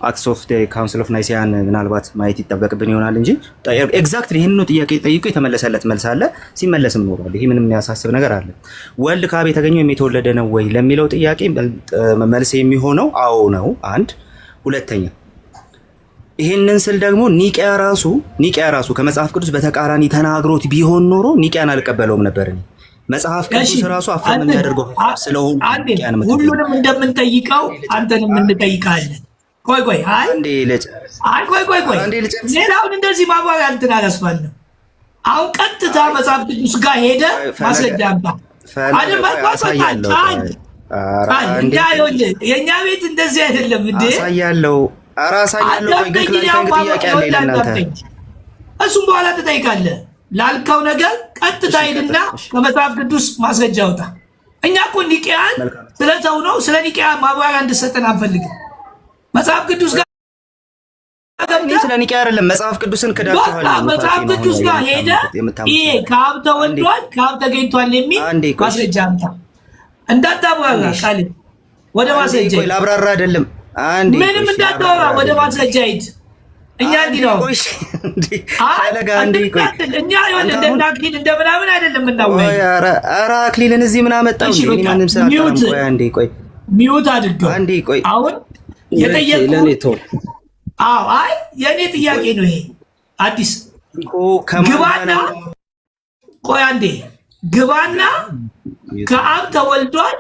አክትስ ኦፍ ዘ ካውንስል ኦፍ ናይሲያን ምናልባት ማየት ይጠበቅብን ይሆናል እንጂ ኤግዛክትሊ ይሄን ነው ጥያቄ ጠይቆ የተመለሰለት መልስ አለ። ሲመለስም ኖሯል። ይሄ ምንም የሚያሳስብ ነገር አለ? ወልድ ከአብ የተገኘው የተወለደ ነው ወይ ለሚለው ጥያቄ መልስ የሚሆነው አዎ ነው። አንድ ሁለተኛ ይሄንን ስል ደግሞ ኒቂያ ራሱ ከመጽሐፍ ቅዱስ በተቃራኒ ተናግሮት ቢሆን ኖሮ ኒቂያን አልቀበለውም ነበር። መጽሐፍ ቅዱስ ራሱ አፈም የሚያደርገው ስለሆነ ሁሉንም እንደምንጠይቀው አንተንም እንጠይቃለን። ቆይ አንዴ ልጨርስ። ሌላውን እንደዚህ ማባሪያ እንትን አላስባልንም። አሁን ቀጥታ መጽሐፍ ቅዱስ ጋር ሄደ ማስረጃ አምጣ። የእኛ ቤት እንደዚህ አይደለም እንዴ? አሳያለሁ። ቆይ ግን ጥያቄ አለ ለእናንተ። እሱም በኋላ ትጠይቃለህ። ላልከው ነገር ቀጥታ ሄድና ከመጽሐፍ ቅዱስ ማስረጃ አውጣ። እኛ እኮ ኒቂያን ስለተው ነው ስለ ኒቂያ ማብራሪያ እንድሰጠን አንፈልግም። መጽሐፍ ቅዱስ ጋር ስለ ኒቂያ አይደለም፣ መጽሐፍ ቅዱስን ክዳችኋል። መጽሐፍ ቅዱስ ጋር ሄደ ይሄ ከአብ ተወልዷል ከአብ ተገኝቷል የሚል ማስረጃ አምጣ። እንዳታብራራ ቃል ወደ ማስረጃ ቆይ ላብራራ አይደለም አንዴ ምንም እንዳታወራ ወደ ማስረጃ ሂድ። እኛ እንዲህ ነው እኛ እንደ አክሊል እንደ ምናምን አይደለም የምናወራው። ኧረ አክሊልን እዚህ ምን አመጣው? ማንም ቆይ ሚውት አድርገው አንዴ ቆይ አሁን የጠየቁት አይ የኔ ጥያቄ ነው ይሄ። አዲስ ግባና ቆይ አንዴ ግባና ከአብ ተወልዷል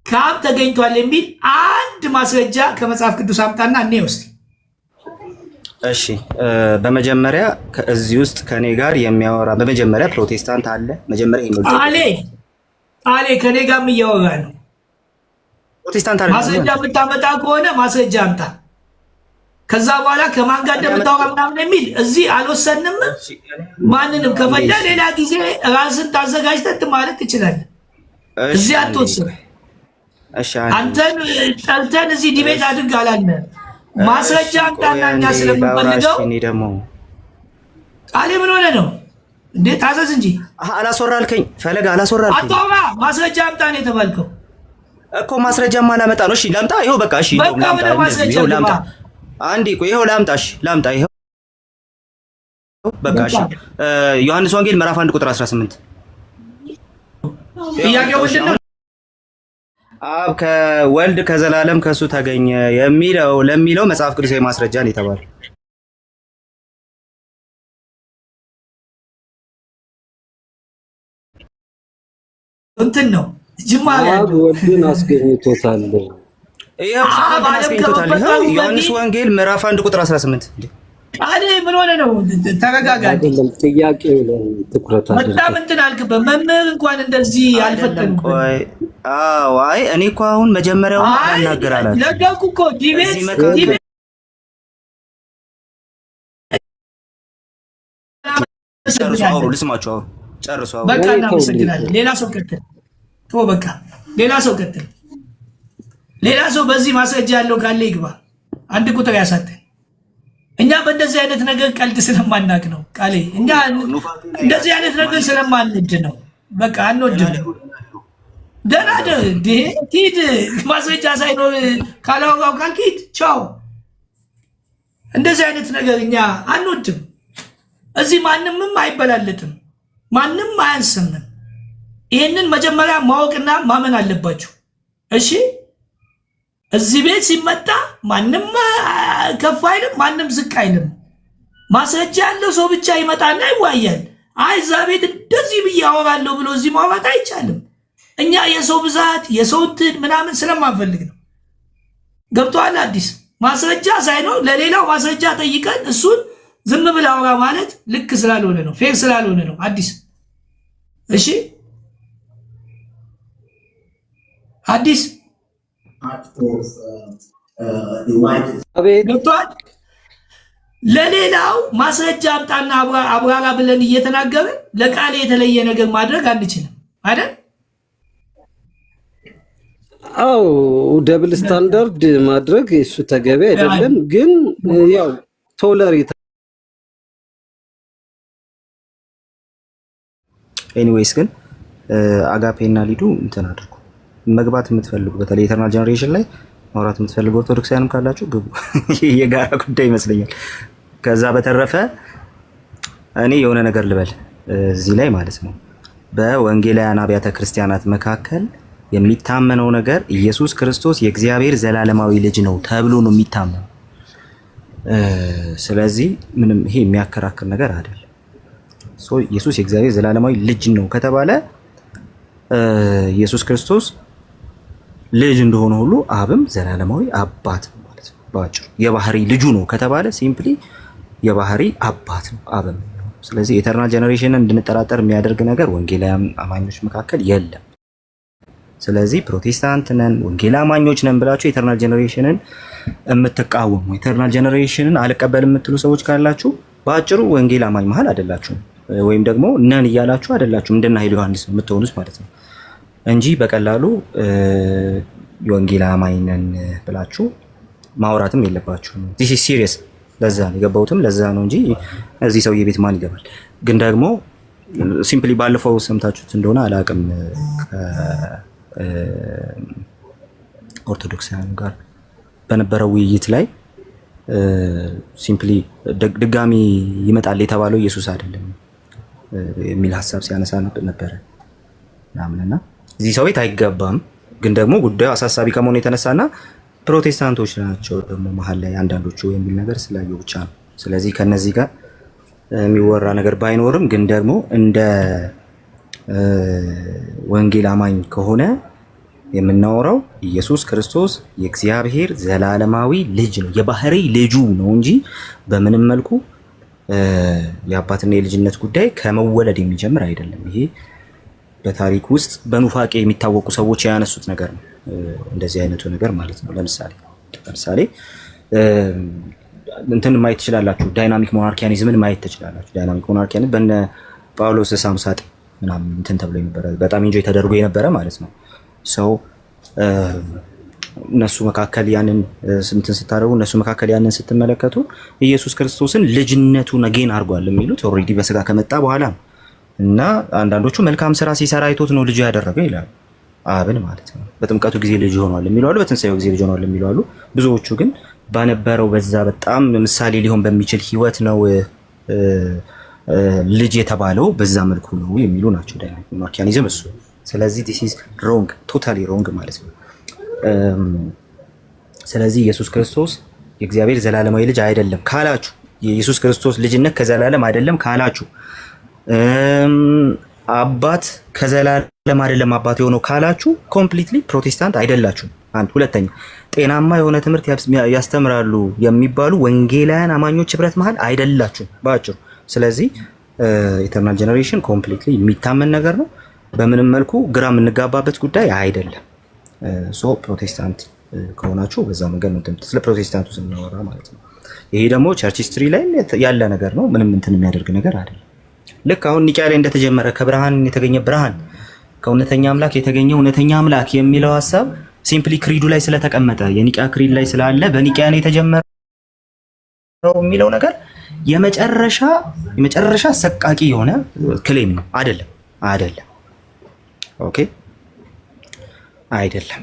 ከአብ ተገኝቷል የሚል አንድ ማስረጃ ከመጽሐፍ ቅዱስ አምጣና እኔ ውስጥ። እሺ በመጀመሪያ ከዚህ ውስጥ ከኔ ጋር የሚያወራ በመጀመሪያ ፕሮቴስታንት አለ። መጀመሪያ ይሄ ነው አለ ከኔ ጋር የሚያወራ ነው። ፕሮቴስታንት አለ። ማስረጃ የምታመጣ ከሆነ ማስረጃ አምጣ። ከዛ በኋላ ከማን ጋር እንደምታወራ ምናምን የሚል እዚህ አልወሰንም። ማንንም ከፈለገ ሌላ ጊዜ ራስን ታዘጋጅተህ ማለት ትችላለህ። እዚህ አትወስን። አንተን ጠልተን እዚህ ዲቤት አድርግ አላለ። ማስረጃ አምጣና እኛ ስለምንፈልገው ቃሌ ምን ሆነ ነው እንዴ? ታዘዝ እንጂ አላስወራልከኝ ፈለገ አላስወራልከኝ። አታውራ ማስረጃ አምጣ ነው የተባልከው እኮ። ማስረጃማ ላመጣ ነው። እሺ ላምጣ። ይኸው በቃ እሺ ላምጣ። አንዴ ቆይ ይኸው ላምጣ። እሺ ላምጣ። ይኸው በቃ እሺ። ዮሐንስ ወንጌል ምዕራፍ 1 ቁጥር 18 ጥያቄው ምንድን ነው? አብ ከወልድ ከዘላለም ከሱ ተገኘ ለሚለው መጽሐፍ ቅዱሳዊ ማስረጃ ነው የተባለው። እንትን ነው አብ ወልድን አስገኝቶታል። ዮሐንስ ወንጌል ምዕራፍ 1 ቁጥር 18 ቃሌ ምን ሆነ ነው? ተረጋጋ። አይደለም ጥያቄው ላይ ትኩረት አድርገህ በጣም እንትን አልክበት። መምህር እንኳን እንደዚህ አልፈተንም። ቆይ አይ እኔ እኮ አሁን መጀመሪያው እናገራለሁ። ለጋኩ እኮ ዲቤት ልስማችሁ። ጨርሱ። በቃ እናመሰግናለን። ሌላ ሰው ቀጥል። በቃ ሌላ ሰው ቀጥል። ሌላ ሰው በዚህ ማስረጃ ያለው ካለ ይግባ። አንድ ቁጥር ያሳተን። እኛ በእንደዚህ አይነት ነገር ቀልድ ስለማናቅ ነው። ቃሌ እኛ እንደዚህ አይነት ነገር ስለማንወድ ነው። በቃ አንወድም። ደህና ደህ ሂድ። ማስረጃ ሳይኖር ካላወራው ካልክ ሂድ። ቻው። እንደዚህ አይነት ነገር እኛ አንወድም። እዚህ ማንምም አይበላለጥም፣ ማንም አያንስምም። ይህንን መጀመሪያ ማወቅና ማመን አለባችሁ። እሺ እዚህ ቤት ሲመጣ ማንም ከፍ አይልም፣ ማንም ዝቅ አይልም። ማስረጃ ያለው ሰው ብቻ ይመጣና ይዋያል። አይ እዛ ቤት እንደዚህ ብዬ አወራለሁ ብሎ እዚህ ማውራት አይቻልም። እኛ የሰው ብዛት የሰው እንትን ምናምን ስለማንፈልግ ነው። ገብቶሃል? አዲስ ማስረጃ ሳይኖር ለሌላው ማስረጃ ጠይቀን እሱን ዝም ብለህ አውራ ማለት ልክ ስላልሆነ ነው፣ ፌር ስላልሆነ ነው። አዲስ እሺ አዲስ ገብቶሃል? ለሌላው ማስረጃ አምጣና አብራራ ብለን እየተናገርን ለቃሌ የተለየ ነገር ማድረግ አንችልም አይደል? አው ደብል ስታንዳርድ ማድረግ እሱ ተገቢ አይደለም። ግን ያው ቶለሬት ኤኒዌይስ ግን አጋፔና ሊዱ እንትን አድርጉ። መግባት የምትፈልጉ በተለይ ኢተርናል ጀነሬሽን ላይ ማውራት የምትፈልጉ ኦርቶዶክሳውያንም ካላችሁ ግቡ። የጋራ ጉዳይ ይመስለኛል። ከዛ በተረፈ እኔ የሆነ ነገር ልበል እዚህ ላይ ማለት ነው። በወንጌላውያን አብያተ ክርስቲያናት መካከል የሚታመነው ነገር ኢየሱስ ክርስቶስ የእግዚአብሔር ዘላለማዊ ልጅ ነው ተብሎ ነው የሚታመነው። ስለዚህ ምንም ይሄ የሚያከራክር ነገር አይደለም። ኢየሱስ የእግዚአብሔር ዘላለማዊ ልጅ ነው ከተባለ ኢየሱስ ክርስቶስ ልጅ እንደሆነ ሁሉ አብም ዘላለማዊ አባት ነው ማለት ነው። ባጭሩ የባህሪ ልጁ ነው ከተባለ ሲምፕሊ የባህሪ አባት ነው አብም። ስለዚህ ኢተርናል ጀነሬሽንን እንድንጠራጠር የሚያደርግ ነገር ወንጌላውያን አማኞች መካከል የለም። ስለዚህ ፕሮቴስታንት ነን ወንጌል አማኞች ነን ብላችሁ ኢተርናል ጀነሬሽንን የምትቃወሙ ኢተርናል ጀነሬሽንን አልቀበልም የምትሉ ሰዎች ካላችሁ በአጭሩ ወንጌል አማኝ መሀል አይደላችሁም፣ ወይም ደግሞ ነን እያላችሁ አይደላችሁም። እንደና ኃይለ ዮሐንስ የምትሆኑት ማለት ነው እንጂ በቀላሉ የወንጌል አማኝ ነን ብላችሁ ማውራትም የለባችሁም። ዲስ ኢዝ ሲሪየስ። ለዛ ነው የገባሁትም ለዛ ነው እንጂ እዚህ ሰውዬ ቤት ማን ይገባል? ግን ደግሞ ሲምፕሊ ባለፈው ሰምታችሁት እንደሆነ አላውቅም ኦርቶዶክሳውያን ጋር በነበረው ውይይት ላይ ሲምፕሊ ድጋሚ ይመጣል የተባለው ኢየሱስ አይደለም የሚል ሀሳብ ሲያነሳ ነበረ ምናምንና እዚህ ሰው ቤት አይገባም። ግን ደግሞ ጉዳዩ አሳሳቢ ከመሆኑ የተነሳና ፕሮቴስታንቶች ናቸው ደግሞ መሀል ላይ አንዳንዶቹ የሚል ነገር ስላየው ብቻ ነው። ስለዚህ ከነዚህ ጋር የሚወራ ነገር ባይኖርም ግን ደግሞ እንደ ወንጌል አማኝ ከሆነ የምናወራው ኢየሱስ ክርስቶስ የእግዚአብሔር ዘላለማዊ ልጅ ነው፣ የባህሪ ልጁ ነው እንጂ በምንም መልኩ የአባትና የልጅነት ጉዳይ ከመወለድ የሚጀምር አይደለም። ይሄ በታሪክ ውስጥ በኑፋቄ የሚታወቁ ሰዎች ያነሱት ነገር ነው። እንደዚህ አይነቱ ነገር ማለት ነው። ለምሳሌ እንትን ማየት ትችላላችሁ። ዳይናሚክ ሞናርኪያኒዝምን ማየት ትችላላችሁ። ዳይናሚክ ሞናርኪያኒዝም በነ ጳውሎስ ሳምሳጥ ምናምን እንትን ተብሎ የነበረ በጣም ኢንጆይ ተደርጎ የነበረ ማለት ነው። ሰው እነሱ መካከል ያንን እንትን ስታደርጉ እነሱ መካከል ያንን ስትመለከቱ ኢየሱስ ክርስቶስን ልጅነቱን አጌን አድርጓል የሚሉት ኦልሬዲ በስጋ ከመጣ በኋላ ነው። እና አንዳንዶቹ መልካም ስራ ሲሰራ አይቶት ነው ልጅ ያደረገው ይላሉ። አብን ማለት ነው። በጥምቀቱ ጊዜ ልጅ ሆኗል የሚሉ አሉ፣ በትንሳኤው ጊዜ ልጅ ሆኗል የሚሉ አሉ። ብዙዎቹ ግን ባነበረው በዛ በጣም ምሳሌ ሊሆን በሚችል ህይወት ነው ልጅ የተባለው በዛ መልኩ ነው የሚሉ ናቸው ዳይናሚክ ሞናርኪያኒዝም እሱ። ስለዚህ this is wrong, totally wrong ማለት ነው። ስለዚህ ኢየሱስ ክርስቶስ የእግዚአብሔር ዘላለማዊ ልጅ አይደለም ካላችሁ፣ የኢየሱስ ክርስቶስ ልጅነት ከዘላለም አይደለም ካላችሁ፣ አባት ከዘላለም አይደለም አባት የሆነው ካላችሁ ኮምፕሊትሊ ፕሮቴስታንት አይደላችሁም። አንድ ሁለተኛ ጤናማ የሆነ ትምህርት ያስተምራሉ የሚባሉ ወንጌላውያን አማኞች ህብረት መሀል አይደላችሁም ባጭሩ። ስለዚህ ኢተርናል ጀነሬሽን ኮምፕሊትሊ የሚታመን ነገር ነው። በምንም መልኩ ግራ የምንጋባበት ጉዳይ አይደለም። ሶ ፕሮቴስታንት ከሆናችሁ በዛ መንገድ ነው ስለ ፕሮቴስታንቱ ስናወራ ማለት ነው። ይሄ ደግሞ ቸርች ሂስትሪ ላይ ያለ ነገር ነው። ምንም እንትን የሚያደርግ ነገር አይደለም። ልክ አሁን ኒቂያ ላይ እንደተጀመረ ከብርሃን የተገኘ ብርሃን ከእውነተኛ አምላክ የተገኘ እውነተኛ አምላክ የሚለው ሀሳብ ሲምፕሊ ክሪዱ ላይ ስለተቀመጠ የኒቂያ ክሪድ ላይ ስላለ በኒቂያ ነው የተጀመረው የሚለው ነገር የመጨረሻ ሰቃቂ የሆነ ክሌም ነው። አይደለም ኦኬ አይደለም።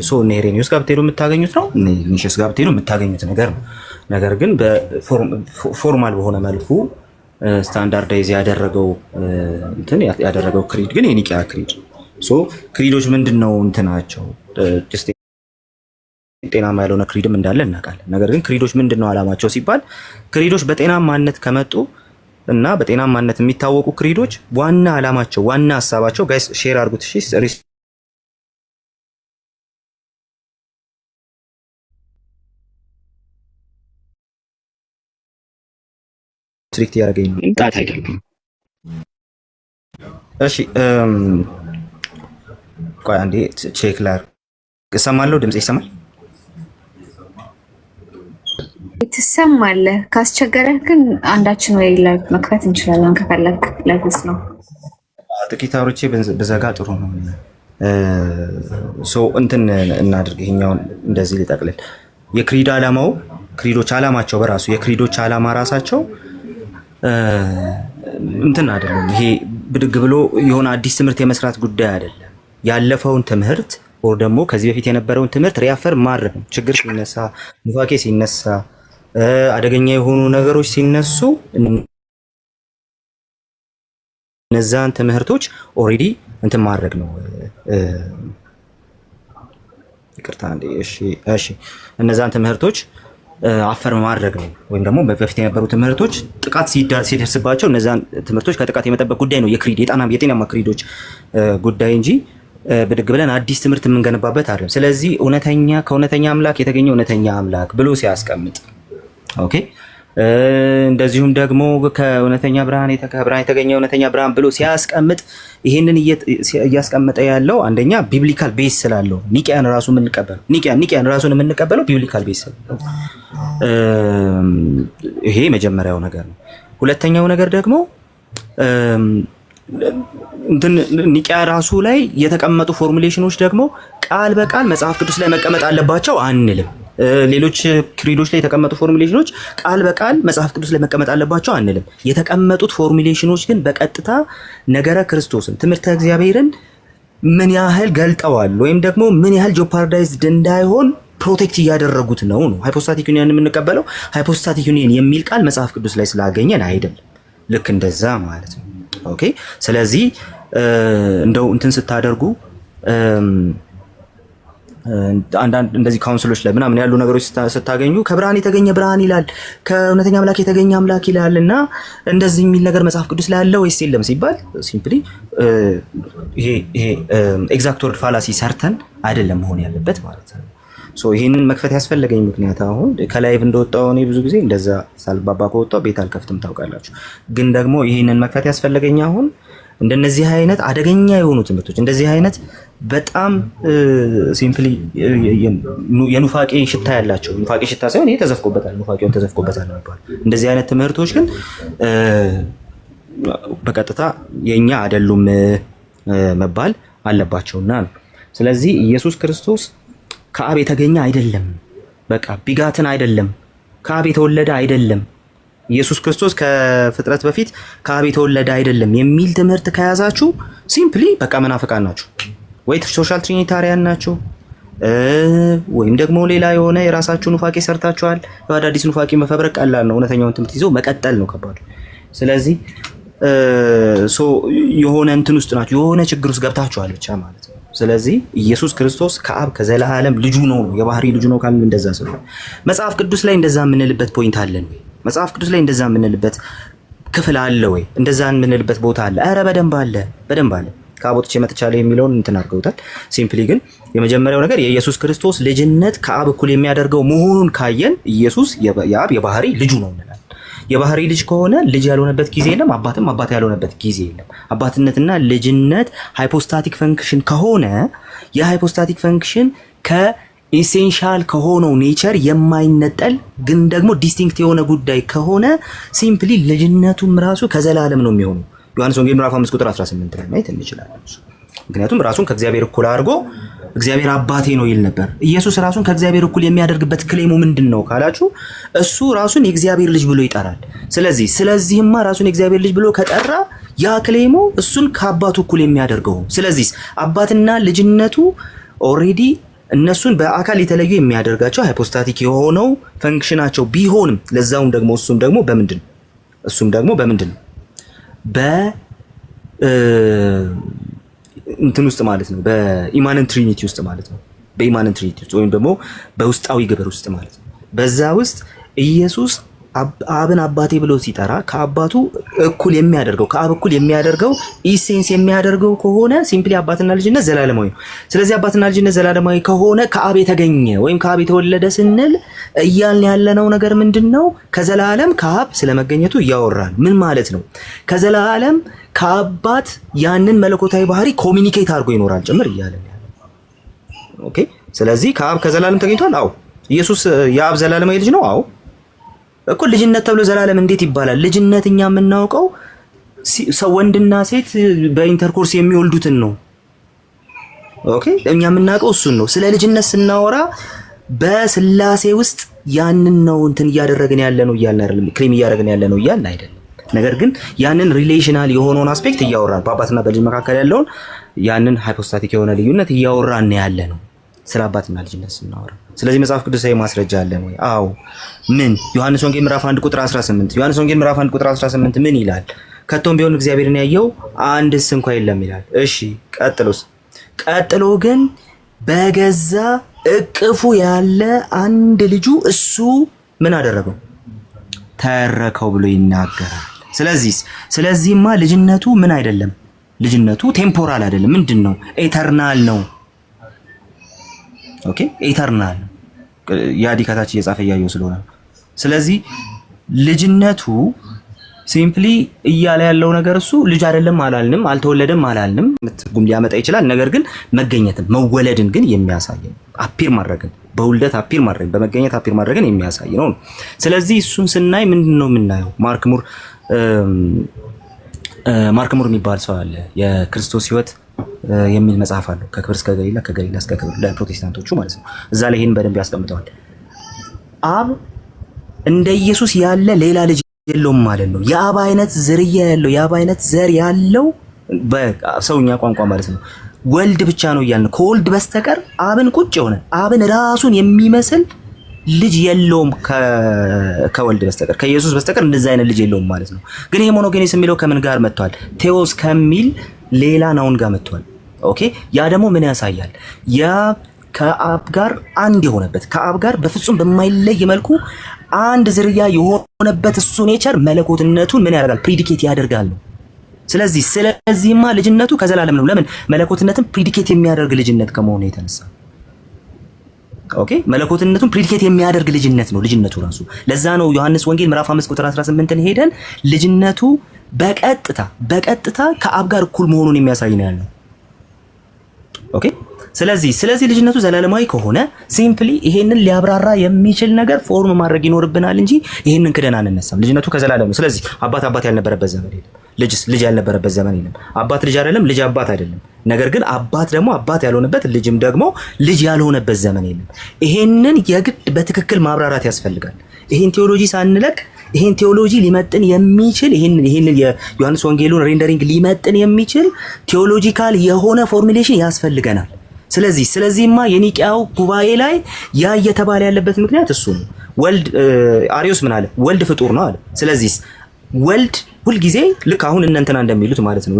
ሶ ኔሬኒዮስ ጋር ብትሄዱ የምታገኙት ነው። ኒሽስ ጋር ብትሄዱ የምታገኙት ነገር ነው። ነገር ግን በፎርማል በሆነ መልኩ ስታንዳርዳይዝ ያደረገው ክሪድ ግን የኒቂያ ክሪድ። ሶ ክሪዶች ምንድነው እንትናቸው ጤናማ ያልሆነ ክሪድም እንዳለ እናውቃለን። ነገር ግን ክሪዶች ምንድነው አላማቸው ሲባል ክሪዶች በጤናማነት ከመጡ እና በጤናማነት የሚታወቁ ክሪዶች ዋና አላማቸው ዋና ሐሳባቸው ጋይስ ሼር አድርጉት እሺ። ስትሪክት ያደርገኝ ነው ጣት አይደለም። እሺ ቆይ አንዴ ቼክ ላድርግ። እሰማለሁ። ድምጽ ይሰማል? ትሰማለህ? ካስቸገረህ ግን አንዳችን ወይ ላይ መክፈት እንችላለን ከፈለክ። ለግስ ነው ጥቂት አውርቼ በዘጋ ጥሩ ነው። ሶ እንትን እናድርግ። ይሄኛውን እንደዚህ ልጠቅልል። የክሪድ ዓላማው ክሪዶች ዓላማቸው በራሱ የክሪዶች ዓላማ ራሳቸው እንትን አይደለም። ይሄ ብድግ ብሎ የሆነ አዲስ ትምህርት የመስራት ጉዳይ አይደለም። ያለፈውን ትምህርት ኦር ደግሞ ከዚህ በፊት የነበረውን ትምህርት ሪያፈር ማድረግ ነው። ችግር ሲነሳ፣ ኑፋቄ ሲነሳ፣ አደገኛ የሆኑ ነገሮች ሲነሱ እነዛን ትምህርቶች ኦልሬዲ እንትን ማድረግ ነው። ይቅርታ እንዴ፣ እሺ እነዛን ትምህርቶች አፈር ማድረግ ነው። ወይም ደግሞ በፊት የነበሩ ትምህርቶች ጥቃት ሲደርስባቸው እነዛን ትምህርቶች ከጥቃት የመጠበቅ ጉዳይ ነው የጤናማ ክሪዶች ጉዳይ እንጂ ብድግ ብለን አዲስ ትምህርት የምንገነባበት አይደለም። ስለዚህ ከእውነተኛ አምላክ የተገኘ እውነተኛ አምላክ ብሎ ሲያስቀምጥ ኦኬ፣ እንደዚሁም ደግሞ ከእውነተኛ ብርሃን የተገኘ እውነተኛ ብርሃን ብሎ ሲያስቀምጥ ይሄንን እያስቀመጠ ያለው አንደኛ ቢብሊካል ቤስ ስላለው ኒቂያን ራሱን የምንቀበለው ቢብሊካል ቤስ ስላለው ይሄ መጀመሪያው ነገር ነው። ሁለተኛው ነገር ደግሞ ኒቂያ ራሱ ላይ የተቀመጡ ፎርሙሌሽኖች ደግሞ ቃል በቃል መጽሐፍ ቅዱስ ላይ መቀመጥ አለባቸው አንልም። ሌሎች ክሪዶች ላይ የተቀመጡ ፎርሙሌሽኖች ቃል በቃል መጽሐፍ ቅዱስ ላይ መቀመጥ አለባቸው አንልም። የተቀመጡት ፎርሙሌሽኖች ግን በቀጥታ ነገረ ክርስቶስን ትምህርተ እግዚአብሔርን ምን ያህል ገልጠዋል ወይም ደግሞ ምን ያህል ጆፓርዳይዝድ እንዳይሆን ፕሮቴክት እያደረጉት ነው። ሃይፖስታቲክ ዩኒየን የምንቀበለው ሃይፖስታቲክ ዩኒየን የሚል ቃል መጽሐፍ ቅዱስ ላይ ስላገኘን አይደለም። ልክ እንደዛ ማለት ነው። ኦኬ። ስለዚህ እንደው እንትን ስታደርጉ አንዳንድ እንደዚህ ካውንስሎች ላይ ምናምን ያሉ ነገሮች ስታገኙ ከብርሃን የተገኘ ብርሃን ይላል፣ ከእውነተኛ አምላክ የተገኘ አምላክ ይላል እና እንደዚህ የሚል ነገር መጽሐፍ ቅዱስ ላይ አለ ወይስ የለም ሲባል ሲምፕሊ ይሄ ኤግዛክት ወርድ ፋላሲ ሰርተን አይደለም መሆን ያለበት ማለት ነው። ሶ ይሄንን መክፈት ያስፈልገኝ ምክንያት አሁን ከላይቭ እንደወጣው እኔ ብዙ ጊዜ እንደዛ ሳልባባ ከወጣው ቤት አልከፍትም ታውቃላችሁ። ግን ደግሞ ይሄንን መክፈት ያስፈልገኝ አሁን እንደነዚህ አይነት አደገኛ የሆኑ ትምህርቶች እንደዚህ አይነት በጣም ሲምፕሊ የኑፋቄ ሽታ ያላቸው ኑፋቄ ሽታ ሳይሆን ይሄ ተዘፍቆበታል፣ ኑፋቄውን ተዘፍቆበታል ነበር። እንደዚህ አይነት ትምህርቶች ግን በቀጥታ የኛ አይደሉም መባል አለባቸውና ነው። ስለዚህ ኢየሱስ ክርስቶስ ከአብ የተገኘ አይደለም፣ በቃ ቢጋትን አይደለም፣ ከአብ የተወለደ አይደለም፣ ኢየሱስ ክርስቶስ ከፍጥረት በፊት ከአብ የተወለደ አይደለም የሚል ትምህርት ከያዛችሁ ሲምፕሊ በቃ መናፍቃን ናችሁ፣ ወይ ሶሻል ትሪኒታሪያን ናችሁ፣ ወይም ደግሞ ሌላ የሆነ የራሳችሁ ኑፋቄ ሰርታችኋል። አዳዲስ ኑፋቄ መፈብረቅ ቀላል ነው፣ እውነተኛውን ትምህርት ይዞ መቀጠል ነው ከባድ። ስለዚህ የሆነ እንትን ውስጥ ናችሁ፣ የሆነ ችግር ውስጥ ገብታችኋል ብቻ ማለት ነው። ስለዚህ ኢየሱስ ክርስቶስ ከአብ ከዘላለም ልጁ ነው፣ የባህሪ ልጁ ነው ካልን እንደዛ ስለሆነ መጽሐፍ ቅዱስ ላይ እንደዛ የምንልበት ፖይንት አለን ወይ? መጽሐፍ ቅዱስ ላይ እንደዛ የምንልበት ክፍል አለ ወይ? እንደዛ የምንልበት ቦታ አለ? ኧረ በደንብ አለ፣ በደንብ አለ። ከአብ ወጥቼ መጥቻለሁ የሚለውን እንትን አድርገውታል። ሲምፕሊ ግን የመጀመሪያው ነገር የኢየሱስ ክርስቶስ ልጅነት ከአብ እኩል የሚያደርገው መሆኑን ካየን ኢየሱስ የአብ የባህሪ ልጁ ነው እንላለን። የባህሪ ልጅ ከሆነ ልጅ ያልሆነበት ጊዜ የለም፣ አባትም አባት ያልሆነበት ጊዜ የለም። አባትነትና ልጅነት ሃይፖስታቲክ ፈንክሽን ከሆነ የሃይፖስታቲክ ፈንክሽን ከኢሴንሻል ከሆነው ኔቸር የማይነጠል ግን ደግሞ ዲስቲንክት የሆነ ጉዳይ ከሆነ ሲምፕሊ ልጅነቱም ራሱ ከዘላለም ነው የሚሆነው። ዮሐንስ ወንጌል ምዕራፍ 5 ቁጥር 18 ላይ ማየት እንችላለን። ምክንያቱም ራሱን ከእግዚአብሔር እኩል አድርጎ እግዚአብሔር አባቴ ነው ይል ነበር። ኢየሱስ ራሱን ከእግዚአብሔር እኩል የሚያደርግበት ክሌሙ ምንድን ነው ካላችሁ እሱ ራሱን የእግዚአብሔር ልጅ ብሎ ይጠራል። ስለዚህማ ራሱን የእግዚአብሔር ልጅ ብሎ ከጠራ ያ ክሌሙ እሱን ከአባቱ እኩል የሚያደርገው። ስለዚህ አባትና ልጅነቱ ኦልሬዲ እነሱን በአካል የተለዩ የሚያደርጋቸው ሃይፖስታቲክ የሆነው ፈንክሽናቸው ቢሆንም ለዛውም ደግሞ እሱም ደግሞ በምንድን ነው እንትን ውስጥ ማለት ነው፣ በኢማነንት ትሪኒቲ ውስጥ ማለት ነው። በኢማነንት ትሪኒቲ ውስጥ ወይም ደግሞ በውስጣዊ ግብር ውስጥ ማለት ነው። በዛ ውስጥ ኢየሱስ አብን አባቴ ብሎ ሲጠራ ከአባቱ እኩል የሚያደርገው ከአብ እኩል የሚያደርገው ኢሴንስ የሚያደርገው ከሆነ ሲምፕሊ አባትና ልጅነት ዘላለማዊ ነው። ስለዚህ አባትና ልጅነት ዘላለማዊ ከሆነ ከአብ የተገኘ ወይም ከአብ የተወለደ ስንል እያልን ያለነው ነገር ምንድነው? ከዘላለም ከአብ ስለመገኘቱ እያወራን ምን ማለት ነው? ከዘላለም ከአባት ያንን መለኮታዊ ባህሪ ኮሚኒኬት አድርጎ ይኖራል ጭምር እያለን ያለ። ኦኬ። ስለዚህ ከአብ ከዘላለም ተገኝቷል። አዎ። ኢየሱስ የአብ ዘላለማዊ ልጅ ነው። አዎ እኮ ልጅነት ተብሎ ዘላለም እንዴት ይባላል? ልጅነት እኛ የምናውቀው ሰው ወንድና ሴት በኢንተርኮርስ የሚወልዱትን ነው። ኦኬ። እኛ የምናውቀው እሱን ነው። ስለ ልጅነት ስናወራ በስላሴ ውስጥ ያንን ነው እንትን እያደረግን ያለ ነው እያልን አይደለም። ክሌም እያደረግን ያለ ነው እያልን አይደለም። ነገር ግን ያንን ሪሌሽናል የሆነውን አስፔክት እያወራን በአባትና በልጅ መካከል ያለውን ያንን ሃይፖስታቲክ የሆነ ልዩነት እያወራን ያለ ነው ስለ አባትና ልጅነት ስናወራ። ስለዚህ መጽሐፍ ቅዱሳዊ ማስረጃ አለን ወይ? አዎ። ምን? ዮሐንስ ወንጌል ምዕራፍ 1 ቁጥር 18 ዮሐንስ ወንጌል ምዕራፍ 1 ቁጥር 18 ምን ይላል? ከቶም ቢሆን እግዚአብሔርን ያየው አንድስ እንኳ የለም ይላል። እሺ ቀጥሎስ? ቀጥሎ ግን በገዛ እቅፉ ያለ አንድ ልጁ እሱ ምን አደረገው? ተረከው ብሎ ይናገራል። ስለዚህማ ልጅነቱ ምን አይደለም? ልጅነቱ ቴምፖራል አይደለም። ምንድን ነው? ኤተርናል ነው። ኦኬ ኤተርናል ያዲካታች እየጻፈ እያየው ስለሆነ ስለዚህ ልጅነቱ ሲምፕሊ እያለ ያለው ነገር እሱ ልጅ አይደለም አላልንም፣ አልተወለደም አላልንም። ትርጉም ሊያመጣ ይችላል። ነገር ግን መገኘትን መወለድን ግን የሚያሳይ ነው። አፒር ማድረግን በውልደት አፒር ማድረግን በመገኘት አፒር ማድረግን የሚያሳይ ነው። ስለዚህ እሱን ስናይ ምንድነው የምናየው? ማርክ ሙር የሚባል ሰው አለ። የክርስቶስ ሕይወት የሚል መጽሐፍ አለው። ከክብር እስከ ገሊላ፣ ከገሊላ እስከ ክብር ለፕሮቴስታንቶቹ ማለት ነው። እዛ ላይ ይሄን በደንብ ያስቀምጠዋል። አብ እንደ ኢየሱስ ያለ ሌላ ልጅ የለውም ማለት ነው። የአብ አይነት ዝርያ ያለው የአብ አይነት ዘር ያለው በሰውኛ ቋንቋ ማለት ነው ወልድ ብቻ ነው እያልን ከወልድ በስተቀር አብን ቁጭ የሆነ አብን ራሱን የሚመስል ልጅ የለውም ከወልድ በስተቀር ከኢየሱስ በስተቀር እንደዛ አይነት ልጅ የለውም ማለት ነው። ግን ይሄ ሞኖጌኔስ የሚለው ከምን ጋር መጥቷል? ቴዎስ ከሚል ሌላ ናውን ጋር መጥቷል። ኦኬ ያ ደግሞ ምን ያሳያል? ያ ከአብ ጋር አንድ የሆነበት ከአብ ጋር በፍጹም በማይለይ መልኩ አንድ ዝርያ የሆነበት እሱ ኔቸር መለኮትነቱን ምን ያደርጋል? ፕሪዲኬት ያደርጋል ነው። ስለዚህማ ልጅነቱ ከዘላለም ነው። ለምን? መለኮትነትን ፕሪዲኬት የሚያደርግ ልጅነት ከመሆኑ የተነሳ ኦኬ መለኮትነቱን ፕሪዲኬት የሚያደርግ ልጅነት ነው ልጅነቱ ራሱ። ለዛ ነው ዮሐንስ ወንጌል ምዕራፍ 5 ቁጥር 18ን ሄደን ልጅነቱ በቀጥታ ከአብ ጋር እኩል መሆኑን የሚያሳይ ነው ያለው። ኦኬ ስለዚህ ልጅነቱ ዘላለማዊ ከሆነ ሲምፕሊ ይሄንን ሊያብራራ የሚችል ነገር ፎርም ማድረግ ይኖርብናል እንጂ ይሄንን ክደን አንነሳም። ልጅነቱ ከዘላለም ነው። ስለዚህ አባት ያልነበረበት ዘመን የለም። ልጅ ያልነበረበት ዘመን የለም። አባት ልጅ አይደለም፣ ልጅ አባት አይደለም። ነገር ግን አባት ደግሞ አባት ያልሆነበት ልጅም ደግሞ ልጅ ያልሆነበት ዘመን የለም። ይሄንን የግድ በትክክል ማብራራት ያስፈልጋል። ይሄን ቴዎሎጂ ሳንለቅ ይሄን ቴዎሎጂ ሊመጥን የሚችል ይሄንን የዮሐንስ ወንጌሉን ሬንደሪንግ ሊመጥን የሚችል ቴዎሎጂካል የሆነ ፎርሙሌሽን ያስፈልገናል። ስለዚህማ የኒቂያው ጉባኤ ላይ ያ እየተባለ ያለበት ምክንያት እሱ ነው። ወልድ አሪዮስ ምን አለ? ወልድ ፍጡር ነው አለ። ስለዚህ ወልድ ሁልጊዜ ልክ አሁን እነ እንትና እንደሚሉት ማለት ነው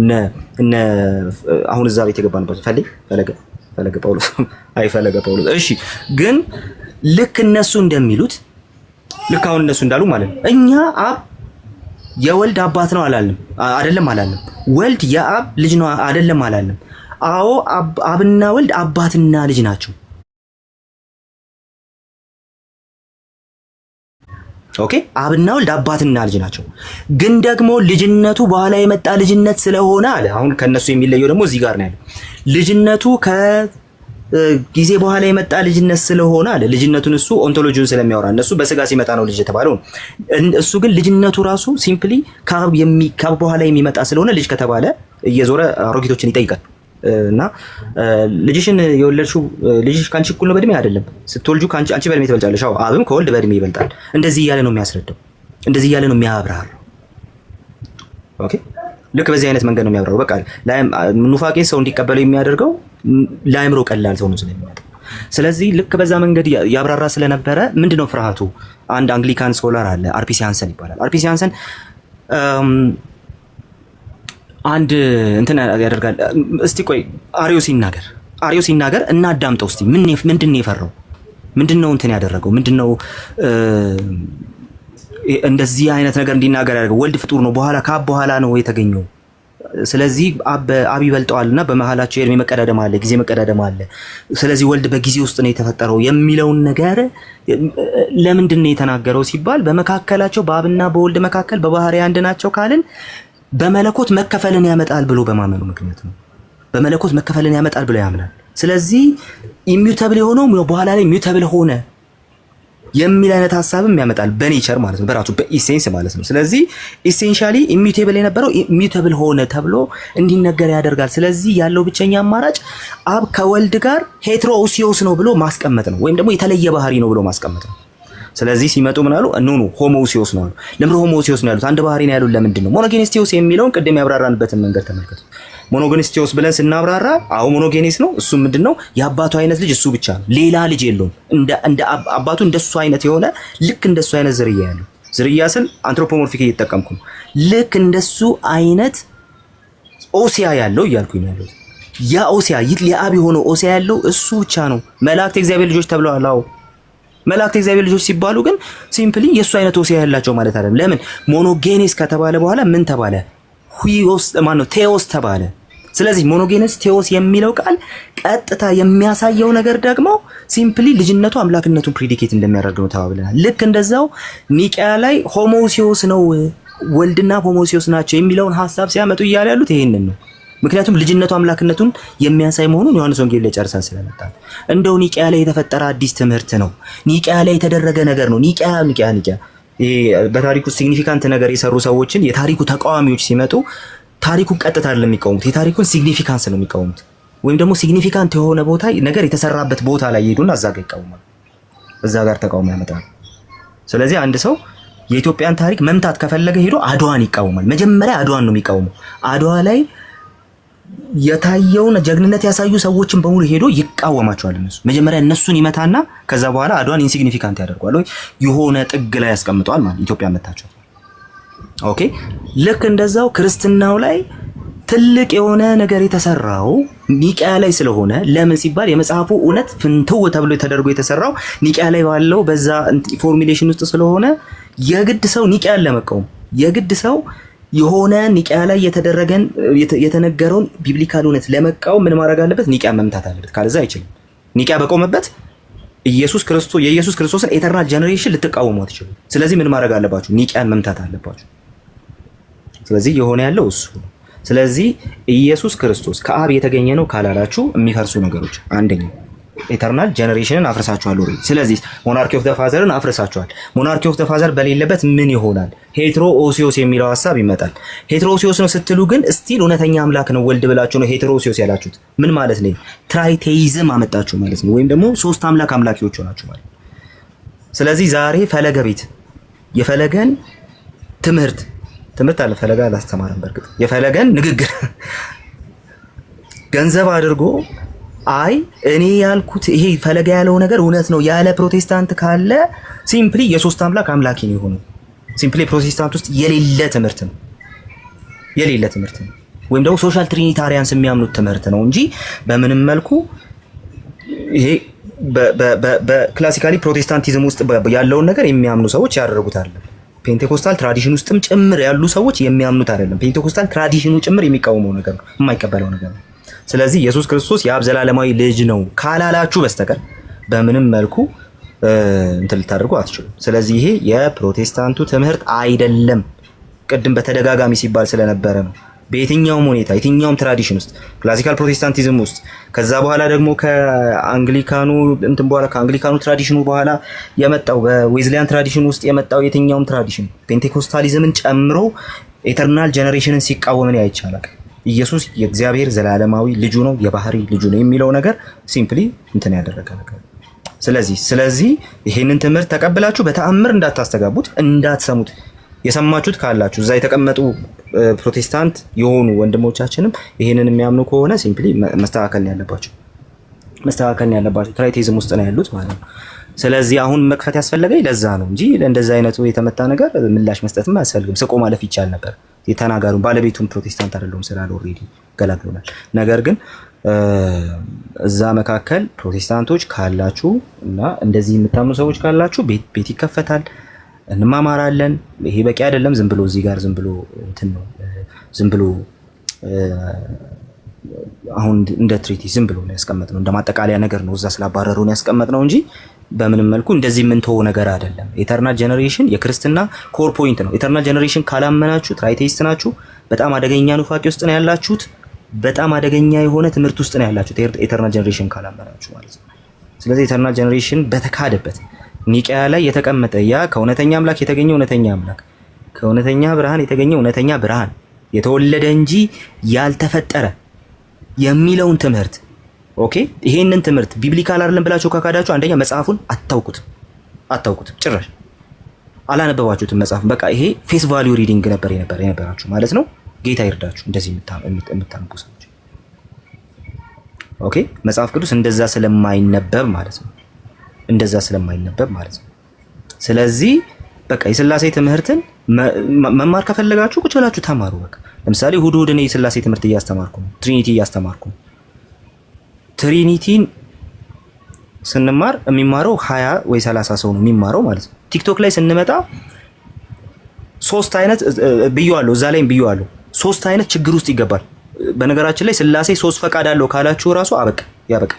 እነ አሁን እዛ ቤት የገባንበት ፈለገ ጳውሎስ እሺ፣ ግን ልክ እነሱ እንደሚሉት ልክ አሁን እነሱ እንዳሉ ማለት ነው እኛ አብ የወልድ አባት ነው አላልንም፣ አይደለም አላልንም። ወልድ የአብ ልጅ ነው አይደለም አላልንም። አዎ አብና ወልድ አባትና ልጅ ናቸው። ኦኬ አብና ወልድ አባትና ልጅ ናቸው። ግን ደግሞ ልጅነቱ በኋላ የመጣ ልጅነት ስለሆነ አለ አሁን ከነሱ የሚለየው ደግሞ እዚህ ጋር ነው ያለው። ልጅነቱ ከጊዜ በኋላ የመጣ ልጅነት ስለሆነ አለ ልጅነቱን እሱ ኦንቶሎጂውን ስለሚያወራ እነሱ በስጋ ሲመጣ ነው ልጅ የተባለው። እሱ ግን ልጅነቱ ራሱ ሲምፕሊ ካብ በኋላ የሚመጣ ስለሆነ ልጅ ከተባለ እየዞረ አሮጊቶችን ይጠይቃል። እና ልጅሽን የወለድሽው ልጅሽ ካንቺ እኩል ነው በእድሜ አይደለም፣ ስትወልጁ አንቺ በእድሜ ትበልጫለሽ። አዎ አብም ከወልድ በእድሜ ይበልጣል። እንደዚህ እያለ ነው የሚያስረዳው፣ እንደዚህ እያለ ነው የሚያብራራው። ኦኬ ልክ በዚህ አይነት መንገድ ነው የሚያብራራው። በቃ ኑፋቄ ሰው እንዲቀበለው የሚያደርገው ለአእምሮ ቀላል ሰው ነው ስለሚመጣ። ስለዚህ ልክ በዛ መንገድ ያብራራ ስለነበረ ምንድነው ፍርሃቱ? አንድ አንግሊካን ስኮላር አለ፣ አርፒሲ ሃንሰን ይባላል። አርፒሲ ሃንሰን አንድ እንትን ያደርጋል። እስቲ ቆይ አሪዮ ሲናገር እናዳምጠው እስቲ። ምንድነው የፈራው? ምንድነው እንትን ያደረገው? ምንድነው እንደዚህ አይነት ነገር እንዲናገር ያደረገው? ወልድ ፍጡር ነው፣ ከአብ በኋላ ነው የተገኘው። ስለዚህ አብ ይበልጠዋልና በመሃላቸው የእድሜ መቀዳደም አለ፣ ጊዜ መቀዳደም አለ። ስለዚህ ወልድ በጊዜ ውስጥ ነው የተፈጠረው የሚለውን ነገር ለምንድን ነው የተናገረው ሲባል በመካከላቸው በአብና በወልድ መካከል በባህሪ አንድ ናቸው ካልን በመለኮት መከፈልን ያመጣል ብሎ በማመኑ ምክንያት ነው። በመለኮት መከፈልን ያመጣል ብሎ ያምናል። ስለዚህ ኢሚዩተብል የሆነው በኋላ ላይ ኢሚዩተብል ሆነ የሚል አይነት ሐሳብም ያመጣል በኔቸር ማለት ነው፣ በራሱ በኢሴንስ ማለት ነው። ስለዚህ ኢሴንሻሊ ኢሚዩቴብል የነበረው ኢሚዩተብል ሆነ ተብሎ እንዲነገር ያደርጋል። ስለዚህ ያለው ብቸኛ አማራጭ አብ ከወልድ ጋር ሄትሮኦሲዮስ ነው ብሎ ማስቀመጥ ነው፣ ወይም ደግሞ የተለየ ባህሪ ነው ብሎ ማስቀመጥ ነው። ስለዚህ ሲመጡ ምን አሉ? ኖ ሆሞሲዮስ ነው አሉ። ለምን ሆሞሲዮስ ነው ያሉት? አንድ ባህሪ ነው ያሉት። ለምንድን ነው? ሞኖጌኔስቲዮስ የሚለውን ቅድም ያብራራንበትን መንገድ ተመልከቱ። ሞኖጌኔስቲዮስ ብለን ስናብራራ ሞኖጌኔስ ነው። እሱ ምንድነው? የአባቱ አይነት ልጅ እሱ ብቻ ነው፣ ሌላ ልጅ የለውም። እንደ አባቱ እንደሱ አይነት የሆነ ልክ እንደሱ አይነት ዝርያ ያለው፣ ዝርያ ስል አንትሮፖሞርፊክ እየተጠቀምኩ ነው። ልክ እንደሱ አይነት ኦሲያ ያለው እያልኩኝ ነው ያለው። ያ ኦሲያ የአብ የሆነው ኦሲያ ያለው እሱ ብቻ ነው። መላእክት የእግዚአብሔር ልጆች ተብለዋል። አዎ መላእክት የእግዚአብሔር ልጆች ሲባሉ ግን ሲምፕሊ የሱ አይነት ኦሲያ ያላቸው ማለት አይደለም። ለምን ሞኖጌኔስ ከተባለ በኋላ ምን ተባለ? ሁዮስ ማነው? ቴዎስ ተባለ። ስለዚህ ሞኖጌኔስ ቴዎስ የሚለው ቃል ቀጥታ የሚያሳየው ነገር ደግሞ ሲምፕሊ ልጅነቱ አምላክነቱን ፕሪዲኬት እንደሚያደርግ ነው ተባብለናል። ልክ እንደዛው ኒቂያ ላይ ሆሞሲዮስ ነው ወልድና ሆሞሲዮስ ናቸው የሚለውን ሐሳብ ሲያመጡ እያለ ያሉት ይሄንን ነው። ምክንያቱም ልጅነቱ አምላክነቱን የሚያሳይ መሆኑን ዮሐንስ ወንጌል ላይ ጨርሳ ስለመጣ እንደው ኒቂያ ላይ የተፈጠረ አዲስ ትምህርት ነው። ኒቂያ ላይ የተደረገ ነገር ነው። ኒቂያ ይሄ በታሪኩ ሲግኒፊካንት ነገር የሰሩ ሰዎችን የታሪኩ ተቃዋሚዎች ሲመጡ ታሪኩን ቀጥታ አይደለም የሚቃወሙት፣ የታሪኩን ሲግኒፊካንስ ነው የሚቃወሙት። ወይም ደግሞ ሲግኒፊካንት የሆነ ቦታ ነገር የተሰራበት ቦታ ላይ ይሄዱና እዛ ጋር ይቃወማሉ፣ እዛ ጋር ተቃውሞ ያመጣሉ። ስለዚህ አንድ ሰው የኢትዮጵያን ታሪክ መምታት ከፈለገ ሄዶ አድዋን ይቃወማል። መጀመሪያ አድዋን ነው የሚቃወመው። አድዋ ላይ የታየውን ጀግንነት ያሳዩ ሰዎችን በሙሉ ሄዶ ይቃወማቸዋል። መጀመሪያ እነሱን ይመታና ከዛ በኋላ አድዋን ኢንሲግኒፊካንት ያደርገዋል፣ ወይ የሆነ ጥግ ላይ ያስቀምጠዋል ማለት ኢትዮጵያ መታቸው። ኦኬ ልክ እንደዛው ክርስትናው ላይ ትልቅ የሆነ ነገር የተሰራው ኒቂያ ላይ ስለሆነ ለምን ሲባል የመጽሐፉ እውነት ፍንትው ተብሎ ተደርጎ የተሰራው ኒቂያ ላይ ባለው በዛ ፎርሙሌሽን ውስጥ ስለሆነ የግድ ሰው ኒቂያን ለመቃወም የግድ ሰው የሆነ ኒቂያ ላይ የተነገረውን ቢብሊካል እውነት ለመቃወም ምን ማድረግ አለበት? ኒቂያ መምታት አለበት። ካልዛ አይችልም። ኒቂያ በቆመበት የኢየሱስ ክርስቶስን ኤተርናል ጀነሬሽን ልትቃወሙ አትችሉም። ስለዚህ ምን ማድረግ አለባችሁ? ኒቂያን መምታት አለባችሁ። ስለዚህ የሆነ ያለው እሱ ነው። ስለዚህ ኢየሱስ ክርስቶስ ከአብ የተገኘ ነው ካላላችሁ የሚፈርሱ ነገሮች አንደኛው ኤተርናል ጀነሬሽንን አፍርሳችኋል። ኦሬዲ ስለዚህ ሞናርኪ ኦፍ ዘ ፋዘርን አፍርሳችኋል። ሞናርኪ ኦፍ ዘ ፋዘር በሌለበት ምን ይሆናል? ሄትሮ ኦሲዮስ የሚለው ሐሳብ ይመጣል። ሄትሮ ኦሲዮስ ነው ስትሉ ግን ስቲል እውነተኛ አምላክ ነው ወልድ ብላችሁ ነው ሄትሮ ኦሲዮስ ያላችሁት። ምን ማለት ነው? ትራይቴይዝም አመጣችሁ ማለት ነው። ወይም ደግሞ ሶስት አምላክ አምላኪዎች ሆናችሁ ማለት። ስለዚህ ዛሬ ፈለገ ቤት የፈለገን ትምህርት አለ። ፈለገ አላስተማረም። በርግጥ የፈለገን ንግግር ገንዘብ አድርጎ አይ እኔ ያልኩት ይሄ ፈለገ ያለው ነገር እውነት ነው ያለ ፕሮቴስታንት ካለ ሲምፕሊ የሶስት አምላክ አምላኪ ነው የሆነው። ሲምፕሊ ፕሮቴስታንት ውስጥ የሌለ ትምህርት ነው ወይም ደግሞ ሶሻል ትሪኒታሪያንስ የሚያምኑት ትምህርት ነው እንጂ በምንም መልኩ ይሄ በክላሲካሊ ፕሮቴስታንቲዝም ውስጥ ያለውን ነገር የሚያምኑ ሰዎች ያደረጉት አይደለም። ፔንቴኮስታል ትራዲሽን ውስጥም ጭምር ያሉ ሰዎች የሚያምኑት አይደለም። ፔንቴኮስታል ትራዲሽኑ ጭምር የሚቃወመው ነገር ነው፣ የማይቀበለው ነገር ነው። ስለዚህ ኢየሱስ ክርስቶስ የአብ ዘላለማዊ ልጅ ነው ካላላችሁ በስተቀር በምንም መልኩ እንትን ልታደርጉ አትችሉም። ስለዚህ ይሄ የፕሮቴስታንቱ ትምህርት አይደለም። ቅድም በተደጋጋሚ ሲባል ስለነበረ ነው። በየትኛውም ሁኔታ የትኛውም ትራዲሽን ውስጥ ክላሲካል ፕሮቴስታንቲዝም ውስጥ ከዛ በኋላ ደግሞ ከአንግሊካኑ ትራዲሽኑ በኋላ የመጣው በዌዝሊያን ትራዲሽን ውስጥ የመጣው የትኛውም ትራዲሽን ፔንቴኮስታሊዝምን ጨምሮ ኤተርናል ጀነሬሽንን ሲቃወምን ያይቻላል። ኢየሱስ የእግዚአብሔር ዘላለማዊ ልጁ ነው፣ የባህሪ ልጁ ነው የሚለው ነገር ሲምፕሊ እንትን ያደረገ ነገር። ስለዚህ ይሄንን ትምህርት ተቀብላችሁ በተአምር እንዳታስተጋቡት፣ እንዳትሰሙት። የሰማችሁት ካላችሁ እዛ የተቀመጡ ፕሮቴስታንት የሆኑ ወንድሞቻችንም ይሄንን የሚያምኑ ከሆነ ሲምፕሊ መስተካከል ያለባቸው ትራይቴዝም ውስጥ ነው ያሉት ማለት ነው። ስለዚህ አሁን መክፈት ያስፈለገኝ ለዛ ነው እንጂ ለእንደዛ አይነቱ የተመታ ነገር ምላሽ መስጠትም አያስፈልግም። ስቆ ማለፍ ይቻል ነበር። የተናጋሩ ባለቤቱም ፕሮቴስታንት አይደለም ስላለ ኦሬዲ ገላግሎናል። ነገር ግን እዛ መካከል ፕሮቴስታንቶች ካላችሁ እና እንደዚህ የምታምኑ ሰዎች ካላችሁ ቤት ይከፈታል፣ እንማማራለን። ይሄ በቂ አይደለም። ዝም ብሎ እዚህ ጋር ዝም ብሎ አሁን እንደ ትሪቲ ዝም ብሎ ነው ያስቀመጥነው፣ እንደ ማጠቃለያ ነገር ነው እዛ ስላባረሩ ነው ያስቀመጥነው እንጂ በምንም መልኩ እንደዚህ የምንተው ነገር አይደለም። ኢተርናል ጀነሬሽን የክርስትና ኮር ፖይንት ነው። ኢተርናል ጀነሬሽን ካላመናችሁ ትራይቴይስት ናችሁ። በጣም አደገኛ ኑፋቄ ውስጥ ነው ያላችሁት። በጣም አደገኛ የሆነ ትምህርት ውስጥ ነው ያላችሁት ኢተርናል ጀነሬሽን ካላመናችሁ ማለት ነው። ስለዚህ ኢተርናል ጀነሬሽን በተካደበት ኒቂያ ላይ የተቀመጠ ያ ከእውነተኛ አምላክ የተገኘ እውነተኛ አምላክ ከእውነተኛ ብርሃን የተገኘ እውነተኛ ብርሃን የተወለደ እንጂ ያልተፈጠረ የሚለውን ትምህርት ኦኬ፣ ይሄንን ትምህርት ቢብሊካል አይደለም ብላችሁ ካካዳችሁ አንደኛ መጽሐፉን አታውቁትም ጭራሽ አላነበባችሁትም መጽሐፍ። በቃ ይሄ ፌስ ቫልዩ ሪዲንግ ነበር የነበራችሁ ማለት ነው። ጌታ ይርዳችሁ እንደዚህ የምታነቡ ሰዎች። ኦኬ መጽሐፍ ቅዱስ እንደዛ ስለማይነበብ ማለት ነው። እንደዛ ስለማይነበብ ማለት ነው። ስለዚህ በቃ የሥላሴ ትምህርትን መማር ከፈለጋችሁ ቁጭ ብላችሁ ተማሩ። በቃ ለምሳሌ እሑድ እኔ የሥላሴ ትምህርት እያስተማርኩ ነው፣ ትሪኒቲ እያስተማርኩ ነው። ትሪኒቲን ስንማር የሚማረው 20 ወይ 30 ሰው ነው የሚማረው ማለት ነው። ቲክቶክ ላይ ስንመጣ 3 አይነት ብየዋለሁ፣ እዛ ላይም ብየዋለሁ። 3 አይነት ችግር ውስጥ ይገባል። በነገራችን ላይ ሥላሴ 3 ፈቃድ አለው ካላችሁ ራሱ ያበቃ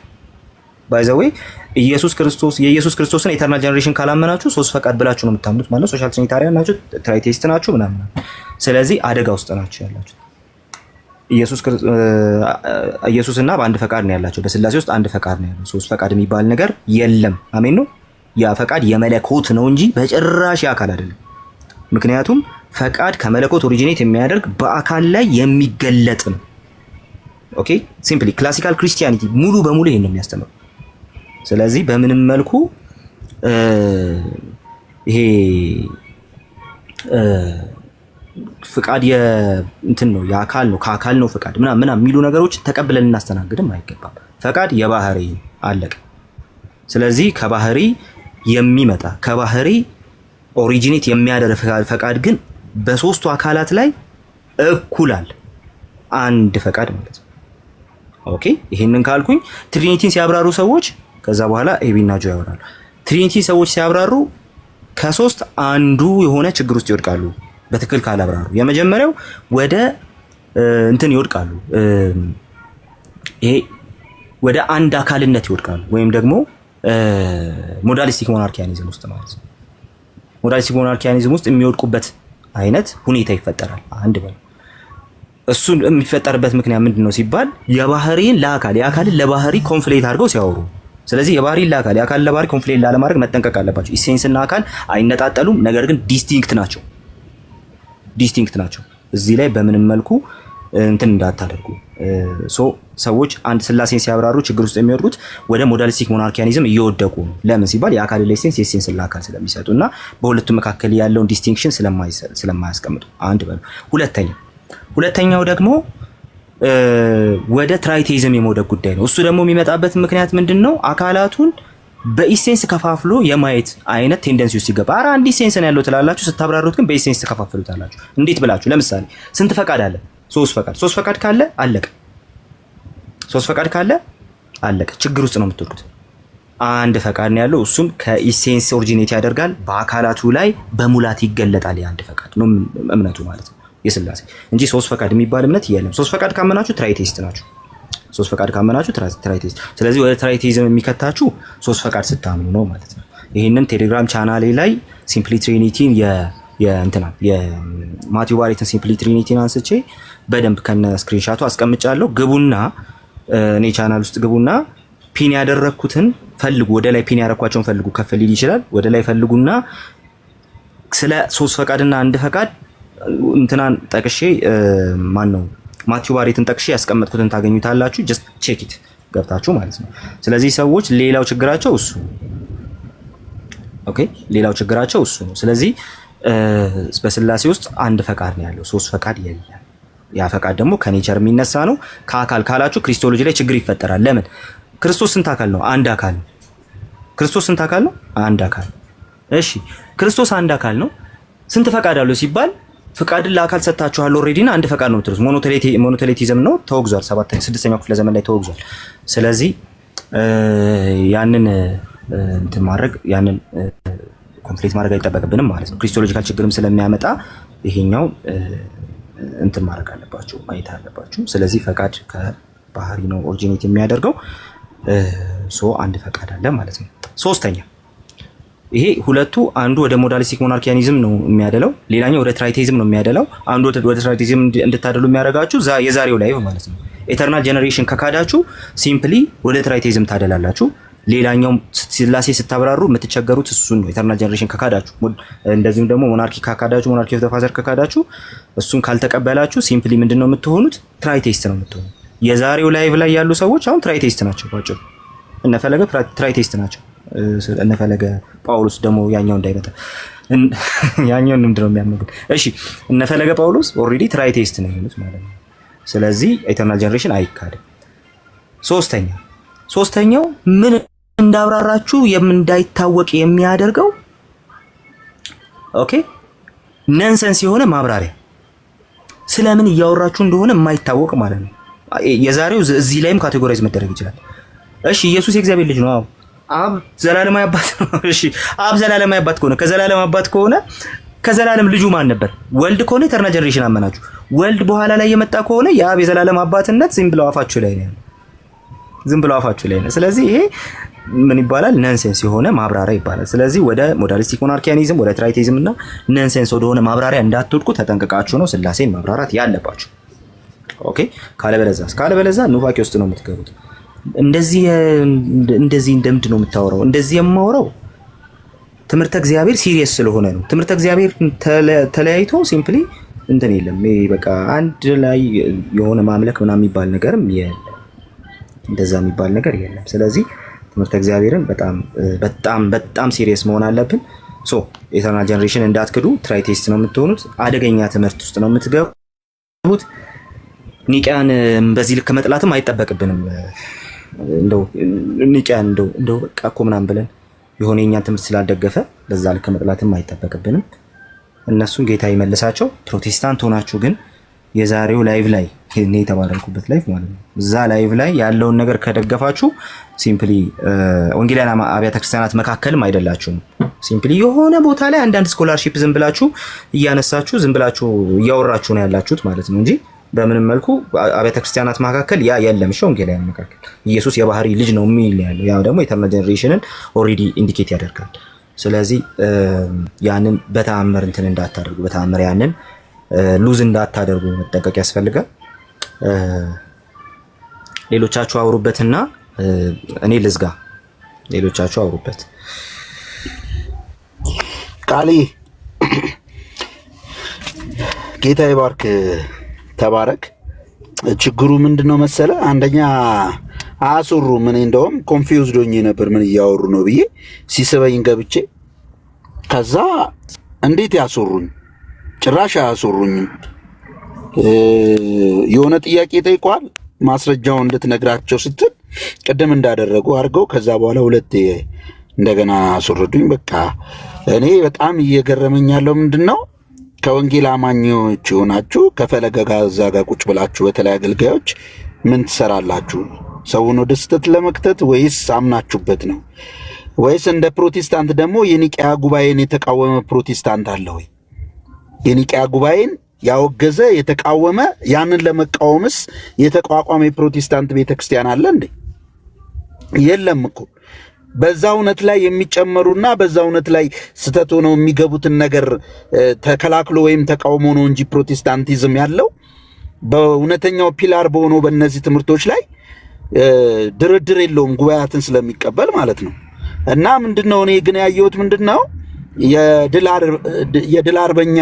ባይ ዘ ዌይ የኢየሱስ ክርስቶስን ኢተርናል ጀነሬሽን ካላመናችሁ 3 ፈቃድ ብላችሁ ነው የምታምኑት ማለት ነው። ሶሻል ትሪኒታሪያን ናችሁ፣ ትራይቴስት ናችሁ ምናምን። ስለዚህ አደጋ ውስጥ ናችሁ ያላችሁ። ኢየሱስና በአንድ ፈቃድ ነው ያላቸው። በሥላሴ ውስጥ አንድ ፈቃድ ነው ያለው። 3 ፈቃድ የሚባል ነገር የለም። አሜን ነው። ያ ፈቃድ የመለኮት ነው እንጂ በጭራሽ የአካል አይደለም። ምክንያቱም ፈቃድ ከመለኮት ኦሪጂኔት የሚያደርግ በአካል ላይ የሚገለጥ ነው። ኦኬ ሲምፕሊ ክላሲካል ክርስቲያኒቲ ሙሉ በሙሉ ይሄን ነው የሚያስተምረው። ስለዚህ በምንም መልኩ ይሄ ፍቃድ እንትን ነው የአካል ነው ከአካል ነው ፍቃድ ምናምን የሚሉ ነገሮች ተቀብለን እናስተናግድም አይገባም። ፈቃድ የባህሪ አለቀ። ስለዚህ ከባህሪ የሚመጣ ከባህሪ ኦሪጂኔት የሚያደርግ ፈቃድ ግን በ3ቱ አካላት ላይ እኩል አለ። አንድ ፈቃድ ማለት ነው። ኦኬ ይሄንን ካልኩኝ ትሪኒቲን ሲያብራሩ ሰዎች ከዛ በኋላ ኤቢና ጆ ያወራሉ። ትሪኒቲ ሰዎች ሲያብራሩ ከ3 አንዱ የሆነ ችግር ውስጥ ይወድቃሉ በትክክል ካላብራሩ። የመጀመሪያው ወደ እንትን ይወድቃሉ፣ ይሄ ወደ አንድ አካልነት ይወድቃሉ፣ ወይም ደግሞ ሞዳሊስቲክ ሞናርኪያኒዝም ውስጥ ማለት ነው። ሞዳሊስቲክ ሞናርኪያኒዝም ውስጥ የሚወድቁበት አይነት ሁኔታ ይፈጠራል። አንድ በል እሱን የሚፈጠርበት ምክንያት ምንድነው ሲባል የባህሪን ለአካል የአካልን ለባህሪ ኮንፍሌት አድርገው ሲያወሩ። ስለዚህ የባህሪን ለአካል የአካልን ለባህሪ ኮንፍሌት ላለማድረግ መጠንቀቅ አለባቸው። ኢሴንስና አካል አይነጣጠሉም፣ ነገር ግን ዲስቲንክት ናቸው። እዚህ ላይ በምንም መልኩ እንትን እንዳታደርጉ። ሰዎች አንድ ሥላሴን ሲያብራሩ ችግር ውስጥ የሚወድቁት ወደ ሞዳሊስቲክ ሞናርኪያኒዝም እየወደቁ ነው። ለምን ሲባል የአካል ለኢሴንስ የኢሴንስ ለአካል ስለሚሰጡና በሁለቱ መካከል ያለውን ዲስቲንክሽን ስለማያስቀምጡ። አንድ በሉ። ሁለተኛው ደግሞ ወደ ትራይቴይዝም የመውደቅ ጉዳይ ነው። እሱ ደግሞ የሚመጣበት ምክንያት ምንድነው? አካላቱን በኢሴንስ ከፋፍሎ የማየት አይነት ቴንደንሲ ውስጥ ይገባ። አንድ ኢሴንስ ነው ያለው ትላላችሁ፣ ስታብራሩት ግን በኢሴንስ ተከፋፍሉታላችሁ። እንዴት ብላችሁ? ለምሳሌ ስንት ፈቃድ አለ? 3 ፈቃድ ካለ አለቀ። 3 ፈቃድ ካለ አለቀ። ችግር ውስጥ ነው የምትወዱት። አንድ ፈቃድ ነው ያለው፣ እሱም ከኢሴንስ ኦሪጂኔት ያደርጋል፣ በአካላቱ ላይ በሙላት ይገለጣል። የአንድ ፈቃድ ነው እምነቱ ማለት ነው የሥላሴ እንጂ 3 ፈቃድ የሚባል እምነት የለም። 3 ፈቃድ ካመናችሁ ትራይቴስት ናችሁ። 3 ፈቃድ ካመናችሁ ትራይቴስት። ስለዚህ ወደ ትራይቴይዝም የሚከታችሁ 3 ፈቃድ ስታምኑ ነው ማለት ነው። ይሄንን ቴሌግራም ቻናሌ ላይ ሲምፕሊ ትሪኒቲን የማቲው ባሬትን ሲምፕሊ ትሪኒቲን አንስቼ በደንብ ከነ ስክሪንሻቱ አስቀምጫለሁ። ግቡና እኔ ቻናል ውስጥ ግቡና ፒን ያደረኩትን ፈልጉ። ወደ ላይ ፒን ያደረኳቸውን ፈልጉ። ከፍ ሊል ይችላል። ወደ ላይ ፈልጉና ስለ 3 ፈቃድና አንድ ፈቃድ እንትናን ጠቅሼ ማቲው ባሬትን ጠቅሼ ያስቀመጥኩትን ታገኙታላችሁ። ጀስት ቼክ ኢት ገብታችሁ ማለት ነው። ስለዚህ ሰዎች ሌላው ችግራቸው እሱ ነው። ስለዚህ በሥላሴ ውስጥ አንድ ፈቃድ ነው ያለው፣ 3 ፈቃድ የለም። ያ ፈቃድ ደግሞ ከኔቸር የሚነሳ ነው። ከአካል ካላችሁ ክሪስቶሎጂ ላይ ችግር ይፈጠራል። ለምን? ክርስቶስ ስንት አካል ነው? አንድ አካል ነው። ክርስቶስ ስንት አካል ነው? አንድ አካል። እሺ ክርስቶስ አንድ አካል ነው። ስንት ፈቃድ አለው ሲባል ፍቃድን ለአካል ሰጥታችኋል ኦልሬዲ እና አንድ ፈቃድ ነው የምትሉት። ሞኖቴሊቲዝም ነው፣ ተወግዟል። 6ኛው ክፍለ ዘመን ላይ ተወግዟል። ስለዚህ ያንን እንትን ማድረግ ያንን ኮንፍሊክት ማድረግ አይጠበቅብንም ማለት ነው። ክሪስቶሎጂካል ችግርም ስለሚያመጣ ይሄኛው እንትን ማድረግ አለባችሁ፣ ማየት አለባችሁ። ስለዚህ ፈቃድ ከባህሪ ነው ኦሪጂኔት የሚያደርገው። አንድ ፈቃድ አለ ማለት ነው። ሶስተኛ ይሄ ሁለቱ አንዱ ወደ ሞዳሊስቲክ ሞናርኪያኒዝም ነው የሚያደለው፣ ሌላኛው ወደ ትራይቴይዝም ነው የሚያደለው። አንዱ ወደ ትራይቴይዝም እንድታደሉ የሚያደርጋችሁ የዛሬው ላይቭ ማለት ነው። ኢተርናል ጀነሬሽን ከካዳችሁ ሲምፕሊ ወደ ትራይቴይዝም ታደላላችሁ። ሌላኛው ሥላሴ ስታብራሩ የምትቸገሩት እሱን ነው። ኢተርናል ጀነሬሽን ከካዳችሁ፣ እንደዚሁም ደግሞ ሞናርኪ ከካዳችሁ፣ ሞናርኪ ኦፍ ዘ ፋዘር ከካዳችሁ፣ እሱን ካልተቀበላችሁ ሲምፕሊ ምንድነው የምትሆኑት? ትራይቴይስት ነው የምትሆኑት። የዛሬው ላይቭ ላይ ያሉ ሰዎች አሁን ትራይቴይስት ናቸው። ባጭሩ እነፈለገ ትራይቴይስት ናቸው። እነፈለገ ጳውሎስ ደግሞ ያኛው እንዳይመጣ ያኛው ምንድነው የሚያመጉት? እሺ እነፈለገ ጳውሎስ ኦልሬዲ ትራይቴስት ነው የሚሉት ማለት ነው። ስለዚህ ኢተርናል ጀነሬሽን አይካድም። ሶስተኛው ምን እንዳብራራችሁ እንዳይታወቅ የሚያደርገው ኦኬ ነንሰንስ የሆነ ማብራሪያ ስለምን እያወራችሁ እንደሆነ የማይታወቅ ማለት ነው። የዛሬው እዚህ ላይም ካቴጎራይዝ መደረግ ይችላል። እሺ ኢየሱስ የእግዚአብሔር ልጅ ነው። አዎ አብ ዘላለማዊ አባት ነው። እሺ አብ ዘላለማዊ አባት ከሆነ ከዘላለም አባት ከሆነ ከዘላለም ልጁ ማን ነበር? ወልድ ከሆነ ኢተርናል ጀነሬሽን አመናችሁ። ወልድ በኋላ ላይ የመጣ ከሆነ የአብ የዘላለም አባትነት ዝም ብለው አፋችሁ ላይ ነው። ስለዚህ ይሄ ምን ይባላል? ነንሴንስ የሆነ ማብራሪያ ይባላል። ስለዚህ ወደ ሞዳሊስቲክ ሞናርኪያኒዝም ወደ ትራይቴይዝም እና ነንሴንስ ወደሆነ ማብራሪያ እንዳትወድቁ ተጠንቅቃችሁ ነው ስላሴን ማብራራት ያለባችሁ። ኦኬ ካለበለዛ ኑፋቄ ውስጥ ነው የምትገቡት። እንደዚህ እንደምንድን ነው የምታወራው? እንደዚህ የማወራው ትምህርተ እግዚአብሔር ሲሪየስ ስለሆነ ነው። ትምህርተ እግዚአብሔር ተለያይቶ ሲምፕሊ እንትን የለም። በቃ አንድ ላይ የሆነ ማምለክ ምናምን የሚባል ነገርም የለም። እንደዛ የሚባል ነገር የለም። ስለዚህ ትምህርተ እግዚአብሔርን በጣም ሲሪየስ መሆን አለብን። ኢተርናል ጀነሬሽን እንዳትክዱ። ትራይቴስት ነው የምትሆኑት። አደገኛ ትምህርት ውስጥ ነው የምትገቡት። ኒቂያን በዚህ ልክ መጥላትም አይጠበቅብንም። እንደው ኒቂያን እንደው በቃ እኮ ምናምን ብለን የሆነ የኛን ትምህርት ስላልደገፈ በዛ ልክ መጥላትም አይጠበቅብንም። እነሱን ጌታ ይመልሳቸው። ፕሮቴስታንት ሆናችሁ ግን የዛሬው ላይቭ ላይ እኔ የተባረርኩበት ላይቭ ማለት ነው፣ እዛ ላይቭ ላይ ያለውን ነገር ከደገፋችሁ ሲምፕሊ ወንጌላውያን አብያተ ክርስቲያናት መካከልም አይደላችሁም። ሲምፕሊ የሆነ ቦታ ላይ አንዳንድ ስኮላርሺፕ ዝም ብላችሁ እያነሳችሁ ዝም ብላችሁ እያወራችሁ ነው ያላችሁት ማለት ነው እንጂ በምንም መልኩ አብያተ ክርስቲያናት መካከል ያ የለም። እሺ ወንጌላውያን መካከል ኢየሱስ የባህሪ ልጅ ነው የሚል ያለው ያ ደግሞ ኢተርናል ጀነሬሽንን ኦልሬዲ ኢንዲኬት ያደርጋል። ስለዚህ ያንን በተአምር እንትን እንዳታደርጉ፣ በተአምር ያንን ሉዝ እንዳታደርጉ መጠንቀቅ ያስፈልጋል። ሌሎቻችሁ አውሩበትና እኔ ልዝጋ። ሌሎቻችሁ አውሩበት። ቃሊ ጌታ ይባርክ፣ ተባረክ። ችግሩ ምንድነው መሰለ? አንደኛ አያስሩም። እኔ እንደውም ኮንፊውዝድ ሆኜ ነበር ምን እያወሩ ነው ብዬ ሲስበኝ ገብቼ፣ ከዛ እንዴት ያስሩኝ? ጭራሽ አያስሩኝም። የሆነ ጥያቄ ጠይቋል፣ ማስረጃውን እንድትነግራቸው ስትል ቅድም እንዳደረጉ አድርገው ከዛ በኋላ ሁለት እንደገና አስወረዱኝ። በቃ እኔ በጣም እየገረመኝ ያለው ምንድን ነው ከወንጌል አማኞች ሆናችሁ ከፈለገ ጋር እዛ ጋር ቁጭ ብላችሁ በተለይ አገልጋዮች ምን ትሰራላችሁ? ሰውን ወደ ስህተት ለመክተት ወይስ አምናችሁበት ነው? ወይስ እንደ ፕሮቴስታንት ደግሞ የኒቅያ ጉባኤን የተቃወመ ፕሮቴስታንት አለ ወይ? የኒቅያ ጉባኤን ያወገዘ የተቃወመ ያንን ለመቃወምስ የተቋቋመ የፕሮቴስታንት ቤተክርስቲያን አለ እንዴ? የለም እኮ። በዛ እውነት ላይ የሚጨመሩና በዛ እውነት ላይ ስተት ሆነው የሚገቡትን ነገር ተከላክሎ ወይም ተቃውሞ ነው እንጂ ፕሮቴስታንቲዝም ያለው በእውነተኛው ፒላር በሆነው በእነዚህ ትምህርቶች ላይ ድርድር የለውም፣ ጉባኤያትን ስለሚቀበል ማለት ነው። እና ምንድነው እኔ ግን ያየሁት ምንድነው የድል አርበኛ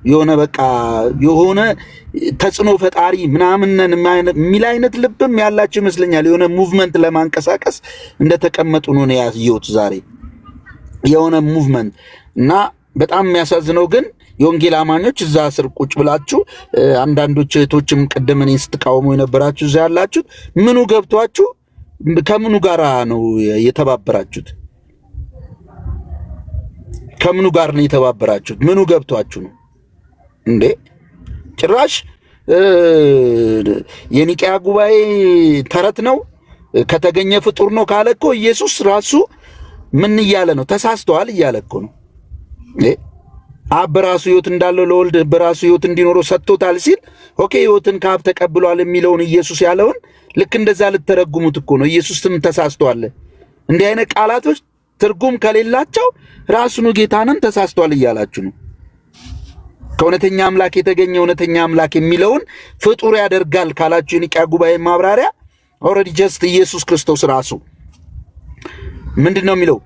የሆነ በቃ የሆነ ተጽዕኖ ፈጣሪ ምናምን የሚል አይነት ልብም ያላቸው ይመስለኛል። የሆነ ሙቭመንት ለማንቀሳቀስ እንደተቀመጡ ነው ያየሁት ዛሬ የሆነ ሙቭመንት። እና በጣም የሚያሳዝነው ግን የወንጌል አማኞች እዛ ስር ቁጭ ብላችሁ አንዳንዶች እህቶችም ቅድም እኔን ስትቃወሙ የነበራችሁ እዛ ያላችሁት ምኑ ገብቷችሁ ከምኑ ጋር ነው የተባበራችሁት? ከምኑ ጋር ነው የተባበራችሁት? ምኑ ገብቷችሁ ነው እንዴ? ጭራሽ የኒቅያ ጉባኤ ተረት ነው ከተገኘ ፍጡር ነው ካለ እኮ ኢየሱስ ራሱ ምን እያለ ነው? ተሳስተዋል እያለ እኮ ነው። አብ በራሱ ሕይወት እንዳለው ለወልድ በራሱ ሕይወት እንዲኖረው ሰጥቶታል ሲል ኦኬ ሕይወትን ከአብ ተቀብሏል የሚለውን ኢየሱስ ያለውን ልክ እንደዛ ልትተረጉሙት እኮ ነው። ኢየሱስም ተሳስተዋል። እንዲህ አይነት ቃላቶች ትርጉም ከሌላቸው ራሱኑ ጌታንም ተሳስተዋል እያላችሁ ነው። ከእውነተኛ አምላክ የተገኘ እውነተኛ አምላክ የሚለውን ፍጡር ያደርጋል ካላችሁ የኒቅያ ጉባኤ ማብራሪያ ኦልሬዲ ጀስት ኢየሱስ ክርስቶስ ራሱ ምንድነው የሚለው?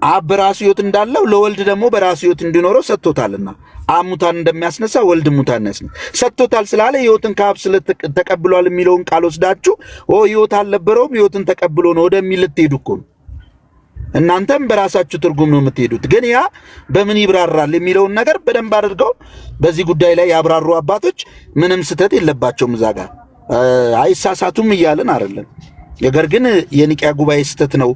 አብ በራሱ ሕይወት እንዳለው ለወልድ ደግሞ በራሱ ሕይወት እንዲኖረው ሰጥቶታልና አብ ሙታን እንደሚያስነሳ ወልድ ሙታን ያስነሳ ሰጥቶታል ስላለ ሕይወትን ከአብ ተቀብሏል የሚለውን ቃል ወስዳችሁ ሕይወት አልነበረውም ሕይወትን ተቀብሎ ነው ወደሚል ልትሄዱ እኮ ነው። እናንተም በራሳችሁ ትርጉም ነው የምትሄዱት። ግን ያ በምን ይብራራል የሚለውን ነገር በደንብ አድርገው በዚህ ጉዳይ ላይ ያብራሩ አባቶች ምንም ስተት የለባቸውም። እዛ ጋር አይሳሳቱም እያልን አይደለም። ነገር ግን የኒቂያ ጉባኤ ስተት ነው፣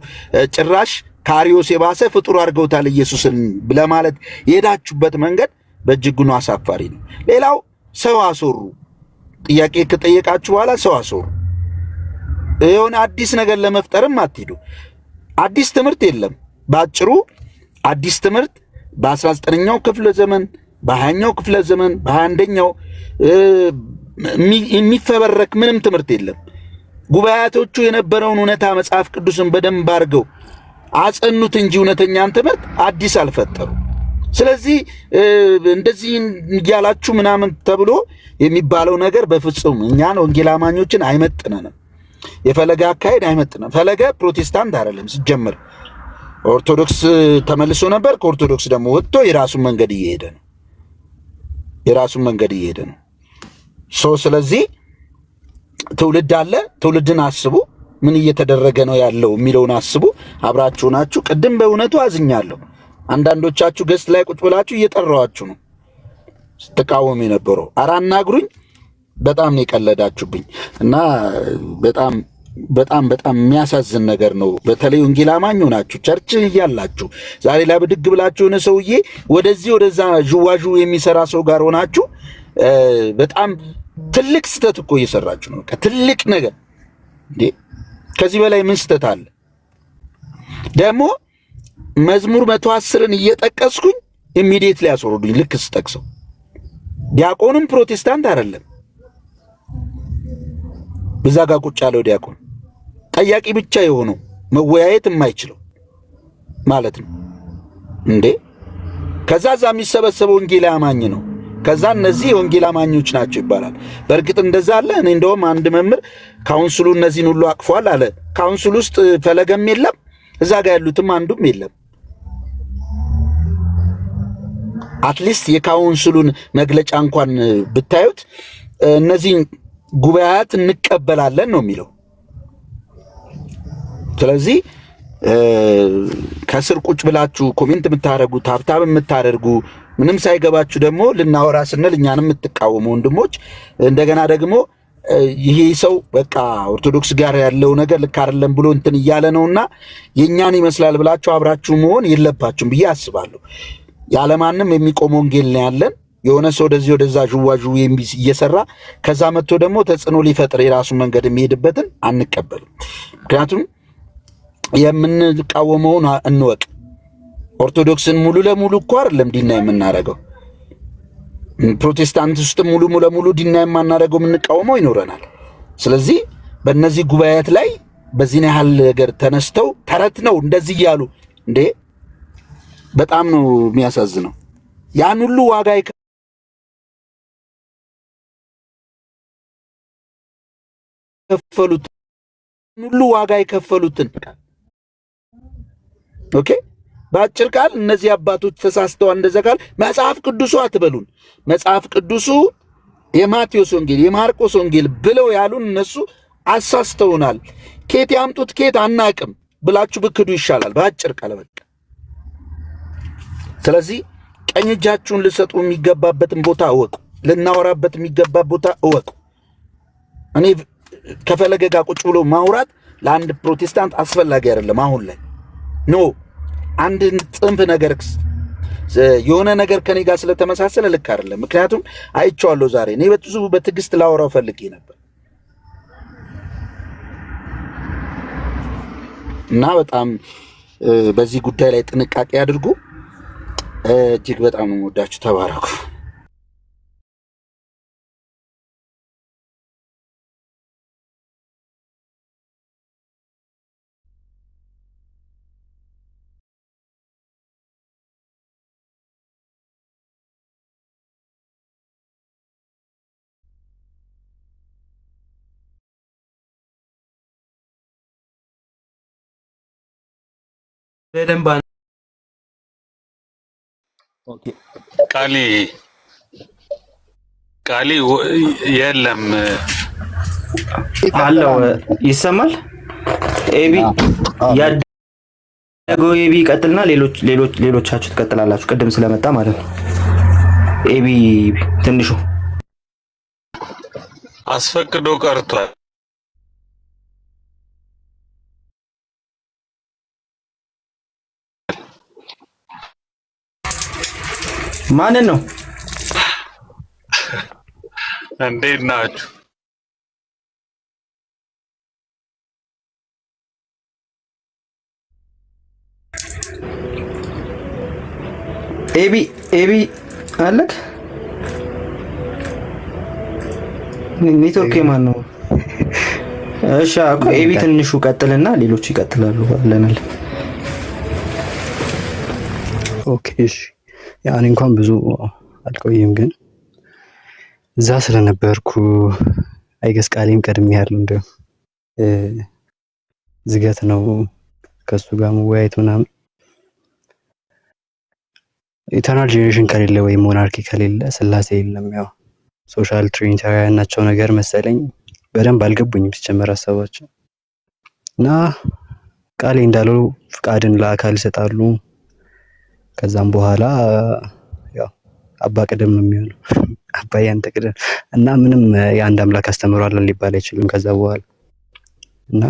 ጭራሽ ከአርዮስ የባሰ ፍጡር አድርገውታል ኢየሱስን ለማለት የሄዳችሁበት መንገድ በእጅጉ ነው አሳፋሪ ነው። ሌላው ሰው አስወሩ። ጥያቄ ከጠየቃችሁ በኋላ ሰው አስወሩ። የሆነ አዲስ ነገር ለመፍጠርም አትሄዱ። አዲስ ትምህርት የለም። ባጭሩ አዲስ ትምህርት በ19ኛው ክፍለ ዘመን፣ በ20ኛው ክፍለ ዘመን፣ በ21ኛው የሚፈበረክ ምንም ትምህርት የለም። ጉባኤያቶቹ የነበረውን እውነታ መጽሐፍ ቅዱስን በደንብ አድርገው አጸኑት እንጂ እውነተኛን ትምህርት አዲስ አልፈጠሩ። ስለዚህ እንደዚህ እያላችሁ ምናምን ተብሎ የሚባለው ነገር በፍጹም እኛን ወንጌል አማኞችን አይመጥነንም። የፈለገ አካሄድ አይመጥነንም። ፈለገ ፕሮቴስታንት አይደለም ሲጀምር፣ ኦርቶዶክስ ተመልሶ ነበር። ከኦርቶዶክስ ደግሞ ወጥቶ የራሱን መንገድ እየሄደ ነው። ስለዚህ ትውልድ አለ። ትውልድን አስቡ። ምን እየተደረገ ነው ያለው የሚለውን አስቡ። አብራችሁ ናችሁ። ቅድም በእውነቱ አዝኛለሁ። አንዳንዶቻችሁ ገስት ላይ ቁጭ ብላችሁ እየጠራዋችሁ ነው ስትቃወሙ የነበረው። ኧረ አናግሩኝ። በጣም ነው የቀለዳችሁብኝ እና በጣም የሚያሳዝን ነገር ነው። በተለይ ወንጌል አማኝ ሆናችሁ ቸርች እያላችሁ ዛሬ ላይ ብድግ ብላችሁ የሆነ ሰውዬ ወደዚህ ወደዛ ዥዋዥ የሚሰራ ሰው ጋር ሆናችሁ በጣም ትልቅ ስተት እኮ እየሰራችሁ ነው። ትልቅ ነገር እንዴ! ከዚህ በላይ ምን ስተት አለ? ደግሞ መዝሙር 110ን እየጠቀስኩኝ ኢሚዲየትሊ ያስወርዱኝ። ልክ ስጠቅሰው ዲያቆንም ፕሮቴስታንት አይደለም። በዛ ጋር ቁጭ ያለው ዲያቆን ጠያቂ ብቻ የሆነው መወያየት የማይችለው ማለት ነው እንዴ! ከዛ የሚሰበሰበው ወንጌል አማኝ ነው። ከዛ እነዚህ የወንጌል አማኞች ናቸው ይባላል። በእርግጥ እንደዛ አለ። እኔ እንደውም አንድ መምህር ካውንስሉ እነዚህን ሁሉ አቅፏል አለ። ካውንስሉ ውስጥ ፈለገም የለም፣ እዛ ጋር ያሉትም አንዱም የለም። አትሊስት የካውንስሉን መግለጫ እንኳን ብታዩት እነዚህን ጉባኤያት እንቀበላለን ነው የሚለው። ስለዚህ ከስር ቁጭ ብላችሁ ኮሜንት የምታደርጉ ታብታብ የምታደርጉ ምንም ሳይገባችሁ ደግሞ ልናወራ ስንል እኛንም የምትቃወሙ ወንድሞች እንደገና ደግሞ ይሄ ሰው በቃ ኦርቶዶክስ ጋር ያለው ነገር ልክ አይደለም ብሎ እንትን እያለ ነውና የኛን ይመስላል ብላችሁ አብራችሁ መሆን የለባችሁም ብዬ አስባለሁ። ያለማንም የሚቆም ወንጌል ነው ያለን። የሆነ ሰው ወደዚህ ወደዛ ዥዋዥ እየሰራ ከዛ መጥቶ ደግሞ ተጽዕኖ ሊፈጥር የራሱን መንገድ የሚሄድበትን አንቀበልም። ምክንያቱም የምንቃወመውን እንወቅ። ኦርቶዶክስን ሙሉ ለሙሉ እኮ አይደለም ዲና የምናደርገው። ፕሮቴስታንት ውስጥ ሙሉ ለሙሉ ዲና የማናደርገው የምንቃወመው ይኖረናል። ስለዚህ በእነዚህ ጉባኤያት ላይ በዚህ ያህል ነገር ተነስተው ተረት ነው እንደዚህ እያሉ እንዴ! በጣም ነው የሚያሳዝነው። ያን ሁሉ ዋጋ የከፈሉትን ኦኬ፣ በአጭር ቃል እነዚህ አባቶች ተሳስተው እንደዛ ቃል መጽሐፍ ቅዱሱ አትበሉን። መጽሐፍ ቅዱሱ የማቴዎስ ወንጌል የማርቆስ ወንጌል ብለው ያሉን እነሱ አሳስተውናል። ኬት ያምጡት ኬት አናቅም ብላችሁ ብክዱ ይሻላል። በአጭር ቃል በቃ። ስለዚህ ቀኝ እጃችሁን ልሰጡ የሚገባበትን ቦታ እወቁ። ልናወራበት የሚገባ ቦታ እወቁ። እኔ ከፈለገ ጋር ቁጭ ብሎ ማውራት ለአንድ ፕሮቴስታንት አስፈላጊ አይደለም። አሁን ላይ ኖ አንድ ጽንፍ ነገር የሆነ ነገር ከኔ ጋር ስለተመሳሰለ ልክ አይደለም። ምክንያቱም አይቼዋለሁ ዛሬ። እኔ በጥዙ በትዕግስት ላወራው ፈልጌ ነበር እና በጣም በዚህ ጉዳይ ላይ ጥንቃቄ አድርጉ። እጅግ በጣም ነው የምወዳችሁ። ተባረኩ። በደንብ ቃሊ የለም አለው ይሰማል ኤቢ ኤቢ ይቀጥልና ሌሎቻችሁ ትቀጥላላችሁ። ቅድም ስለመጣ ማለት ነው። ኤቢ ትንሹ አስፈቅዶ ቀርቷል። ማንን ነው? እንዴት ናችሁ? ኤቢ አለክ? ኔትወርክ ማን ነው? እሺ እኮ ኤቢ ትንሹ ቀጥልና ሌሎች ይቀጥላሉ አለናል። ኦኬ እሺ። ያኔ እንኳን ብዙ አልቆይም፣ ግን እዛ ስለነበርኩ አይገስ ቃሌም ቀድሜ ያለው እንደው ዝገት ነው ከሱ ጋር መወያየት ምናምን። ኢተርናል ጄኔሬሽን ከሌለ ወይ ሞናርኪ ከሌለ ስላሴ የለም። ያው ሶሻል ትሪኒታሪያን ናቸው ነገር መሰለኝ። በደንብ አልገቡኝም ሲጀመር ሀሳባቸው እና ቃሌ እንዳለው ፍቃድን ለአካል ይሰጣሉ። ከዛም በኋላ ያው አባ ቅደም ነው የሚሆነው አባዬ አንተ ቅደም እና ምንም የአንድ አምላክ አስተምሯል ሊባል አይችልም ከዛ በኋላ እና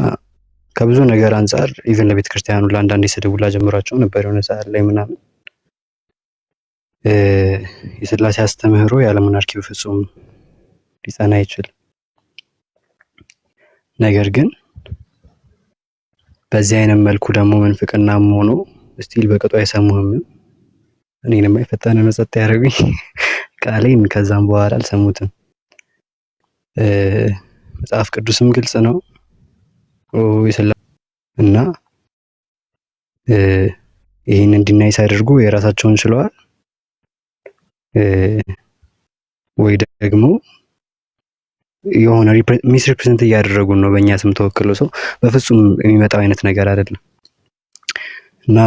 ከብዙ ነገር አንፃር ኢቭን ለቤተ ክርስቲያኑ ለአንዳንድ ስድቡላ ጀምሯቸው ነበር የሆነ ሰዓት ላይ ምናምን። የስላሴ አስተምህሮ ያለ ሞናርኪ በፍጹም ሊጸና አይችልም። ነገር ግን በዚህ አይነት መልኩ ደግሞ መንፍቅናም ሆኖ ስቲል በቅጡ አይሰሙህም። እኔንም አይፈታነ መጸጥ ያደርጉኝ ቃሌን ከዛም በኋላ አልሰሙትም። መጽሐፍ ቅዱስም ግልጽ ነው እና ይህንን እንዲናይ ሳያደርጉ የራሳቸውን ችለዋል ወይ ደግሞ የሆነ ሚስ ሪፕሬዘንት እያደረጉን ነው በእኛ ስም ተወክሎ። ሰው በፍጹም የሚመጣው አይነት ነገር አይደለም እና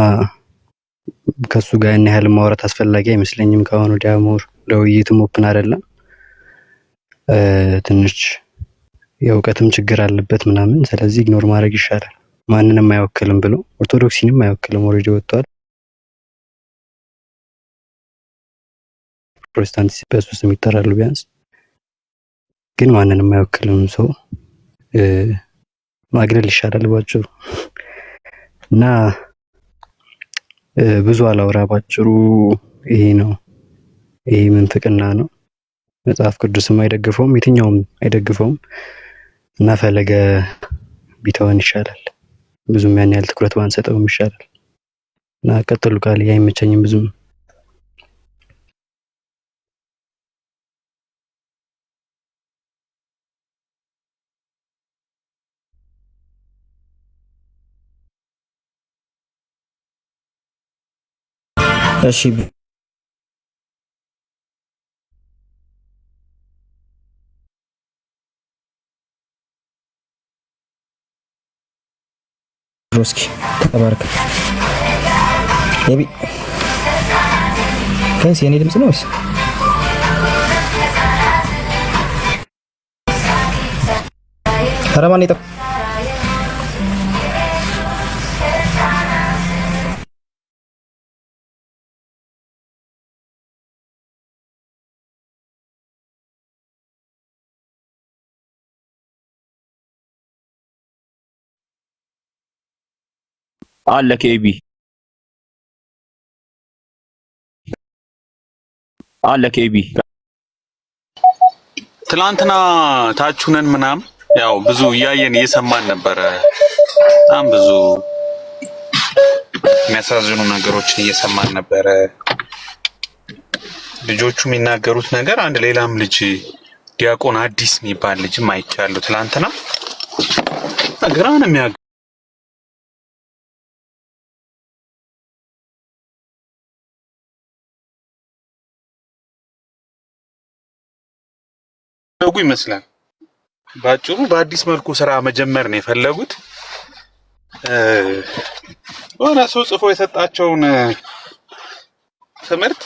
ከሱ ጋር ያን ያህል ማውራት አስፈላጊ አይመስለኝም። ከአሁኑ ዲያሞር ለውይይትም ኦፕን አይደለም። ትንሽ የእውቀትም ችግር አለበት ምናምን። ስለዚህ ኢግኖር ማድረግ ይሻላል። ማንንም አይወክልም ብሎ ኦርቶዶክሲንም አይወክልም። ኦልሬዲ ወጥቷል። ፕሮቴስታንት በሱ ስም ይጠራሉ ቢያንስ፣ ግን ማንንም አይወክልም። ሰው ማግለል ይሻላል ባጭሩ እና ብዙ አላወራ ባጭሩ ይሄ ነው። ይሄ ምንፍቅና ነው። መጽሐፍ ቅዱስም አይደግፈውም፣ የትኛውም አይደግፈውም እና ፈለገ ቢተወን ይሻላል። ብዙም ያን ያህል ትኩረት ባንሰጠውም ይሻላል እና ቀጥሉ። ቃል አይመቸኝም ብዙም። እሺ ሮስኪ ተባረክ። ኤቢ ከዚህ የኔ ድምጽ ነው ወይስ ተረማን ይጠ አለ ከኤቢ አለ ከኤቢ ትላንትና ታቹነን ምናምን ያው ብዙ እያየን እየሰማን ነበረ። በጣም ብዙ የሚያሳዝኑ ነገሮችን እየሰማን ነበረ። ልጆቹ የሚናገሩት ነገር አንድ ሌላም ልጅ ዲያቆን አዲስ የሚባል ልጅም አይቻለሁ ትላንትና። ግራን የሚያገ ይመስላል። ባጭሩ በአዲስ መልኩ ስራ መጀመር ነው የፈለጉት። ወራ ሰው ጽፎ የሰጣቸውን ትምህርት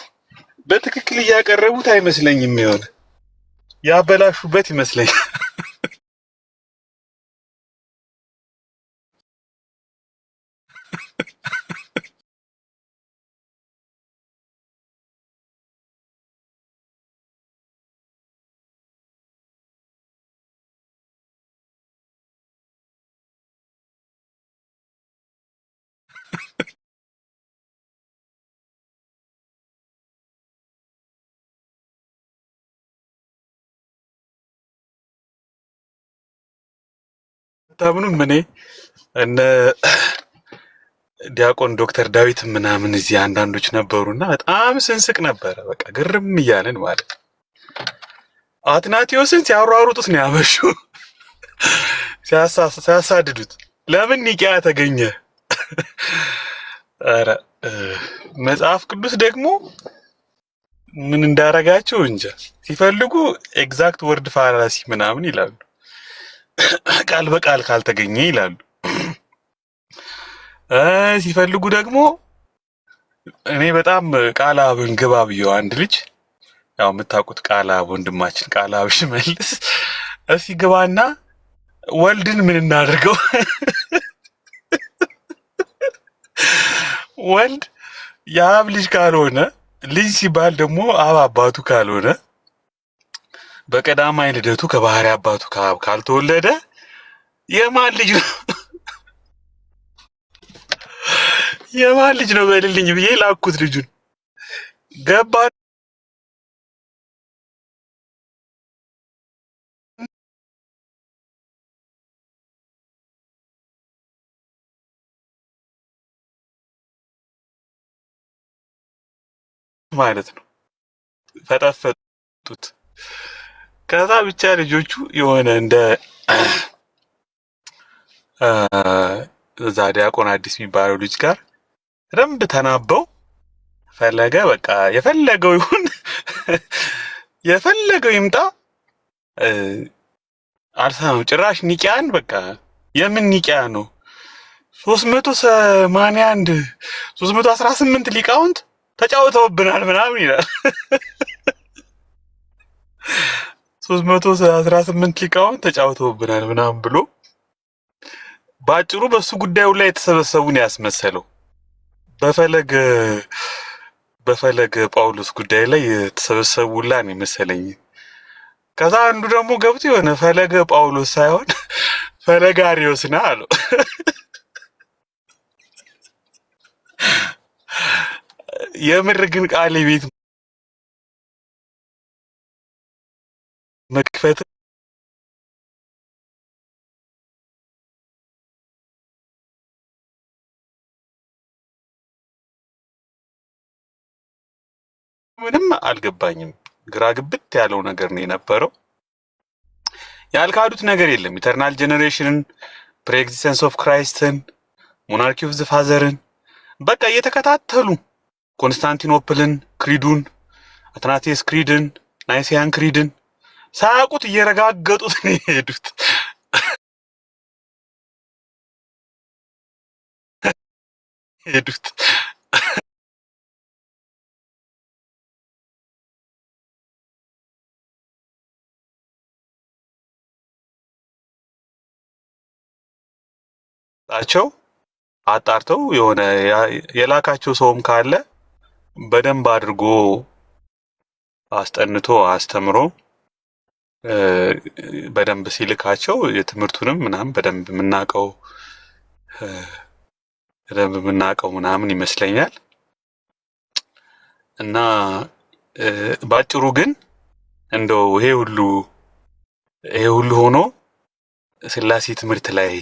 በትክክል እያቀረቡት አይመስለኝም። ይሆን ያበላሹበት ይመስለኛል። ታምኑን ምን እነ ዲያቆን ዶክተር ዳዊት ምናምን እዚህ አንዳንዶች ነበሩና በጣም ስንስቅ ነበረ። በቃ ግርም እያለን ማለት አትናቴዎስን ሲያሯሩጡት ነው ያመሹ ሲያሳድዱት። ለምን ኒቂያ ተገኘ? ኧረ መጽሐፍ ቅዱስ ደግሞ ምን እንዳረጋቸው እንጃ። ሲፈልጉ ኤግዛክት ወርድ ፋላሲ ምናምን ይላሉ፣ ቃል በቃል ካልተገኘ ይላሉ። ሲፈልጉ ደግሞ እኔ በጣም ቃል አብን ግባ ብየው አንድ ልጅ ያው የምታውቁት ቃል አብ ወንድማችን ቃል አብ ሽመልስ እስኪ ግባና ወልድን ምን እናድርገው? ወልድ የአብ ልጅ ካልሆነ ልጅ ሲባል ደግሞ አብ አባቱ ካልሆነ በቀዳማይ ልደቱ ከባህሪ አባቱ ከአብ ካልተወለደ የማን ልጅ ነው? የማን ልጅ ነው በልልኝ ብዬ ላኩት ልጁን። ገባ ማለት ነው። ፈጠፈጡት። ከዛ ብቻ ልጆቹ የሆነ እንደ እዛ ዲያቆን አዲስ የሚባለው ልጅ ጋር ረምብ ተናበው ፈለገ በቃ የፈለገው ይሁን የፈለገው ይምጣ አልሰማም። ጭራሽ ኒቂያን በቃ የምን ኒቂያ ነው? 381 318 ሊቃውንት ተጫውተውብናል ምናምን ይላል። 318 ሊቃውንት ተጫውተውብናል ምናምን ብሎ ባጭሩ በሱ ጉዳዩ ላይ የተሰበሰቡን ያስመሰለው በፈለገ ጳውሎስ ጉዳይ ላይ የተሰበሰቡላን የመሰለኝ። ከዛ አንዱ ደግሞ ገብቶ የሆነ ፈለገ ጳውሎስ ሳይሆን ፈለገ አርዮስ ና አለው። የምር ግን ቃል ቤት መክፈት ምንም አልገባኝም። ግራ ግብት ያለው ነገር ነው የነበረው። ያልካዱት ነገር የለም። ኢተርናል ጀነሬሽንን፣ ፕሬኤግዚስተንስ ኦፍ ክራይስትን፣ ሞናርኪ ኦፍ ዘ ፋዘርን በቃ እየተከታተሉ ኮንስታንቲኖፕልን ክሪዱን፣ አትናቴስ ክሪድን፣ ናይሲያን ክሪድን ሳያውቁት እየረጋገጡት ነው የሄዱት። ጣቸው አጣርተው የሆነ የላካቸው ሰውም ካለ በደንብ አድርጎ አስጠንቶ አስተምሮ በደንብ ሲልካቸው የትምህርቱንም ምናምን በደንብ የምናውቀው ምናምን ይመስለኛል። እና ባጭሩ ግን እንደው ይሄ ሁሉ ሆኖ ስላሴ ትምህርት ላይ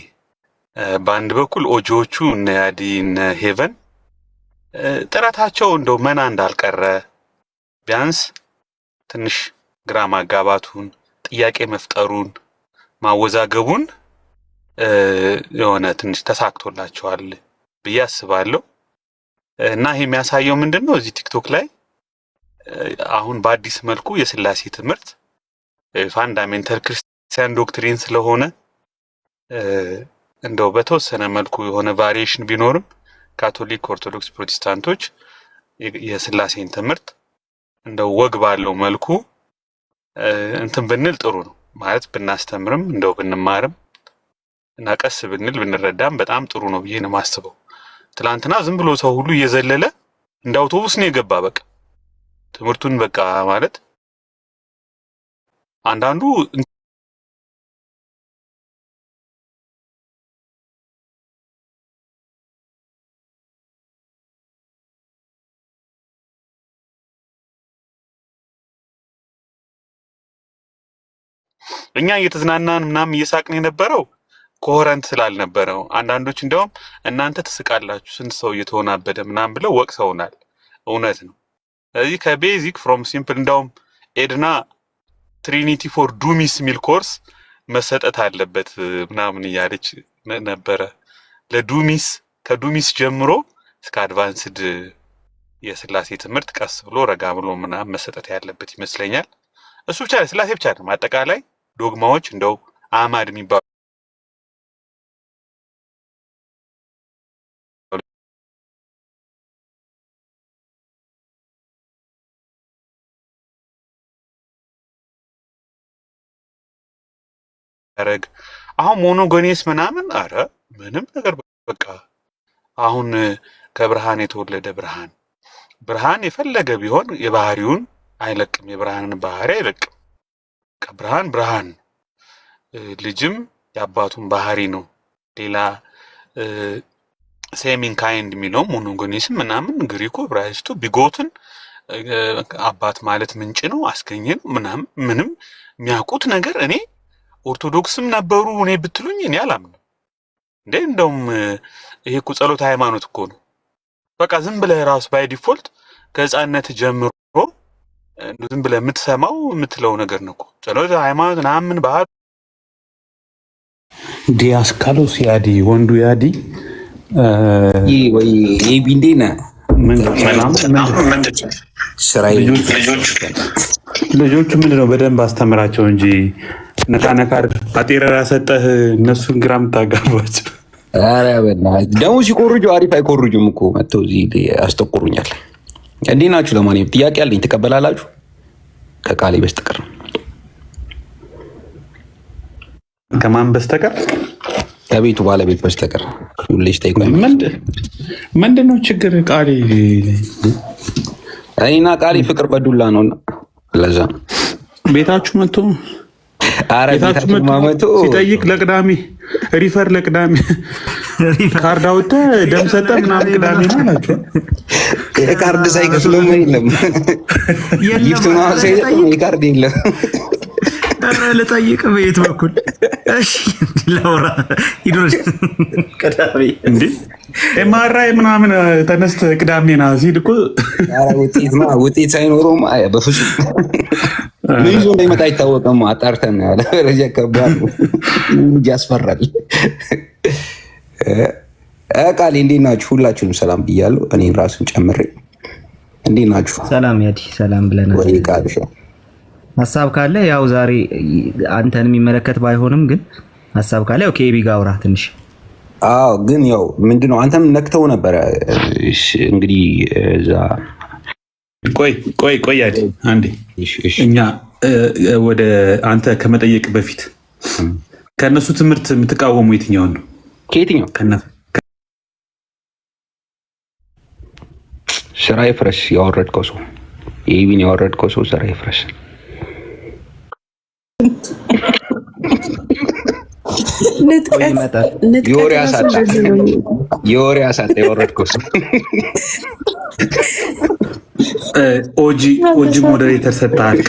በአንድ በኩል ኦጆቹ እነ ያዲ እነ ሄቨን ጥረታቸው እንደው መና እንዳልቀረ ቢያንስ ትንሽ ግራ ማጋባቱን፣ ጥያቄ መፍጠሩን፣ ማወዛገቡን የሆነ ትንሽ ተሳክቶላቸዋል ብዬ አስባለሁ። እና ይሄ የሚያሳየው ምንድነው እዚህ ቲክቶክ ላይ አሁን በአዲስ መልኩ የስላሴ ትምህርት ፋንዳሜንታል ክርስቲያን ዶክትሪን ስለሆነ እንደው በተወሰነ መልኩ የሆነ ቫሪዬሽን ቢኖርም ካቶሊክ፣ ኦርቶዶክስ፣ ፕሮቴስታንቶች የስላሴን ትምህርት እንደው ወግ ባለው መልኩ እንትን ብንል ጥሩ ነው ማለት ብናስተምርም እንደው ብንማርም እና ቀስ ብንል ብንረዳም በጣም ጥሩ ነው ብዬ ነው የማስበው። ትላንትና ዝም ብሎ ሰው ሁሉ እየዘለለ እንደ አውቶቡስ ነው የገባ። በቃ ትምህርቱን በቃ ማለት አንዳንዱ እኛ እየተዝናናን ምናምን እየሳቅን የነበረው ኮሄረንት ስላልነበረው አንዳንዶች እንደውም እናንተ ትስቃላችሁ ስንት ሰው እየተወናበደ ምናምን ብለው ወቅሰውናል። እውነት ነው። ስለዚህ ከቤዚክ ፍሮም ሲምፕል እንደውም ኤድና ትሪኒቲ ፎር ዱሚስ ሚል ኮርስ መሰጠት አለበት ምናምን እያለች ነበረ። ለዱሚስ ከዱሚስ ጀምሮ እስከ አድቫንስድ የስላሴ ትምህርት ቀስ ብሎ ረጋ ብሎ ምናምን መሰጠት ያለበት ይመስለኛል። እሱ ብቻ ስላሴ ብቻ ነው። አጠቃላይ ዶግማዎች እንደው አማድ የሚባሉ ያረግ አሁን ሞኖጎኔስ ምናምን አረ ምንም ነገር በቃ አሁን ከብርሃን የተወለደ ብርሃን የፈለገ ቢሆን የባህሪውን አይለቅም፣ የብርሃንን ባህሪ አይለቅም። ብርሃን ልጅም የአባቱን ባህሪ ነው። ሌላ ሴሚን ካይንድ የሚለው ሞኖጎኔስም ምናምን ግሪኮ ዕብራይስጡ ቢጎትን አባት ማለት ምንጭ ነው፣ አስገኘ ነው ምናምን ምንም የሚያውቁት ነገር እኔ ኦርቶዶክስም ነበሩ እኔ ብትሉኝ እኔ አላምንም። እንዴ እንደውም ይሄ እኮ ጸሎት ሃይማኖት እኮ ነው። በቃ ዝም ብለህ ራሱ ባይ ዲፎልት ከህፃንነት ጀምሮ ዝም ብለህ የምትሰማው የምትለው ነገር ነው እኮ ጸሎት ሃይማኖት ምናምን ባህል ዲያስካሎስ ያዲ ወንዱ ያዲ ወይ ኤቢንዴና ልጆቹ ምንድነው በደንብ አስተምራቸው እንጂ ነካ አጤራ ሰጠህ እነሱን ግራ የምታጋባቸው። ኧረ በእናትህ ደግሞ ሲቆርጁ አሪፍ አይቆርጁም እኮ መጥተው እዚህ ያስጠቁሩኛል። እንዴት ናችሁ? ለማንኛውም ጥያቄ አለኝ፣ ትቀበላላችሁ? ከቃሌ በስተቀር ከማን በስተቀር? ከቤቱ ባለቤት በስተቀር ሁሌሽ ጠይቆኝ። ምንድን ነው ችግር? ቃሌ እኔና ቃሌ ፍቅር በዱላ ነውና ለዛ ቤታችሁ መጥቶ ቤታችሁ ሲጠይቅ ለቅዳሜ ሪፈር ለቅዳሜ ካርድ አውጥተህ ደም ሰጠህ ምናምን ቅዳሜ ነው አላችሁ። የካርድ ሳይከፍለው የለም ጊፍት ነው የካርድ የለም። ልጠይቅ በየት በኩል እሺ ላውራ ይዶር ቅዳሜ እንዴ ኤምአርአይ ምናምን ተነስተህ ቅዳሜ ና ሲል እኮ ውጤት ሳይኖረውም በፍጹም ምን ይዞ እንደሚመጣ አይታወቅም። አጣርተን ነው ያለ ደረጃ ከባድ ነው፣ ያስፈራል። ቃሌ እንዴት ናችሁ? ሁላችሁንም ሰላም ብያለሁ፣ እኔን ራሱን ጨምሬ። እንዴት ናችሁ? ሰላም ያዲ ሰላም ብለናል። ወይ ቃልሽ ሀሳብ ካለ ያው ዛሬ አንተን የሚመለከት ባይሆንም ግን ሀሳብ ካለ ያው ከኤቢ ጋር አውራ ትንሽ። አዎ ግን ያው ምንድነው አንተም ነክተው ነበረ። እሺ እንግዲህ እዛ ቆይ ያዲ አንዴ እኛ ወደ አንተ ከመጠየቅ በፊት ከእነሱ ትምህርት የምትቃወሙ የትኛውን ነው? ከየትኛው? ስራ ይፍረስ ያወረድከው ሰው የኢቢን ያወረድከው ሰው ስራ ይፍረስ። የወሬ አሳጣ ያወረድከው ሰው ኦጂ ሞዴሬተር ሰጥተሃል።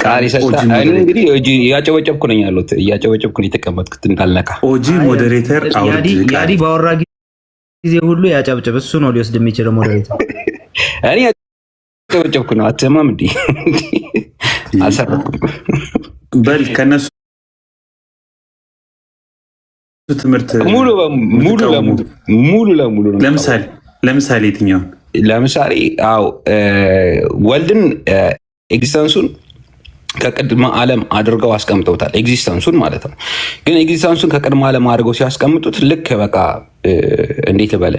ቃሌ ሰጥተሃል። እንግዲህ እያጨበጨብኩ ነኝ ያሉት እያጨበጨብኩ ነው የተቀመጥኩት እንዳልነካ። ኦጂ ሞዴሬተር አውርድ። ያዲ ባወራ ጊዜ ሁሉ ያጨብጭብ፣ እሱ ነው ሊወስድ የሚችለው ሞዴሬተር። እኔ ያጨበጨብኩ ነው። አትሰማም እንዴ? አልሰራኩም። በል ከነሱ ትምህርት ሙሉ ለሙሉ ነው። ለምሳሌ የትኛውን? ለምሳሌ አዎ ወልድን ኤግዚስተንሱን ከቅድመ ዓለም አድርገው አስቀምጠውታል። ኤግዚስተንሱን ማለት ነው። ግን ኤግዚስተንሱን ከቅድመ ዓለም አድርገው ሲያስቀምጡት ልክ በቃ እንዴት ልበለ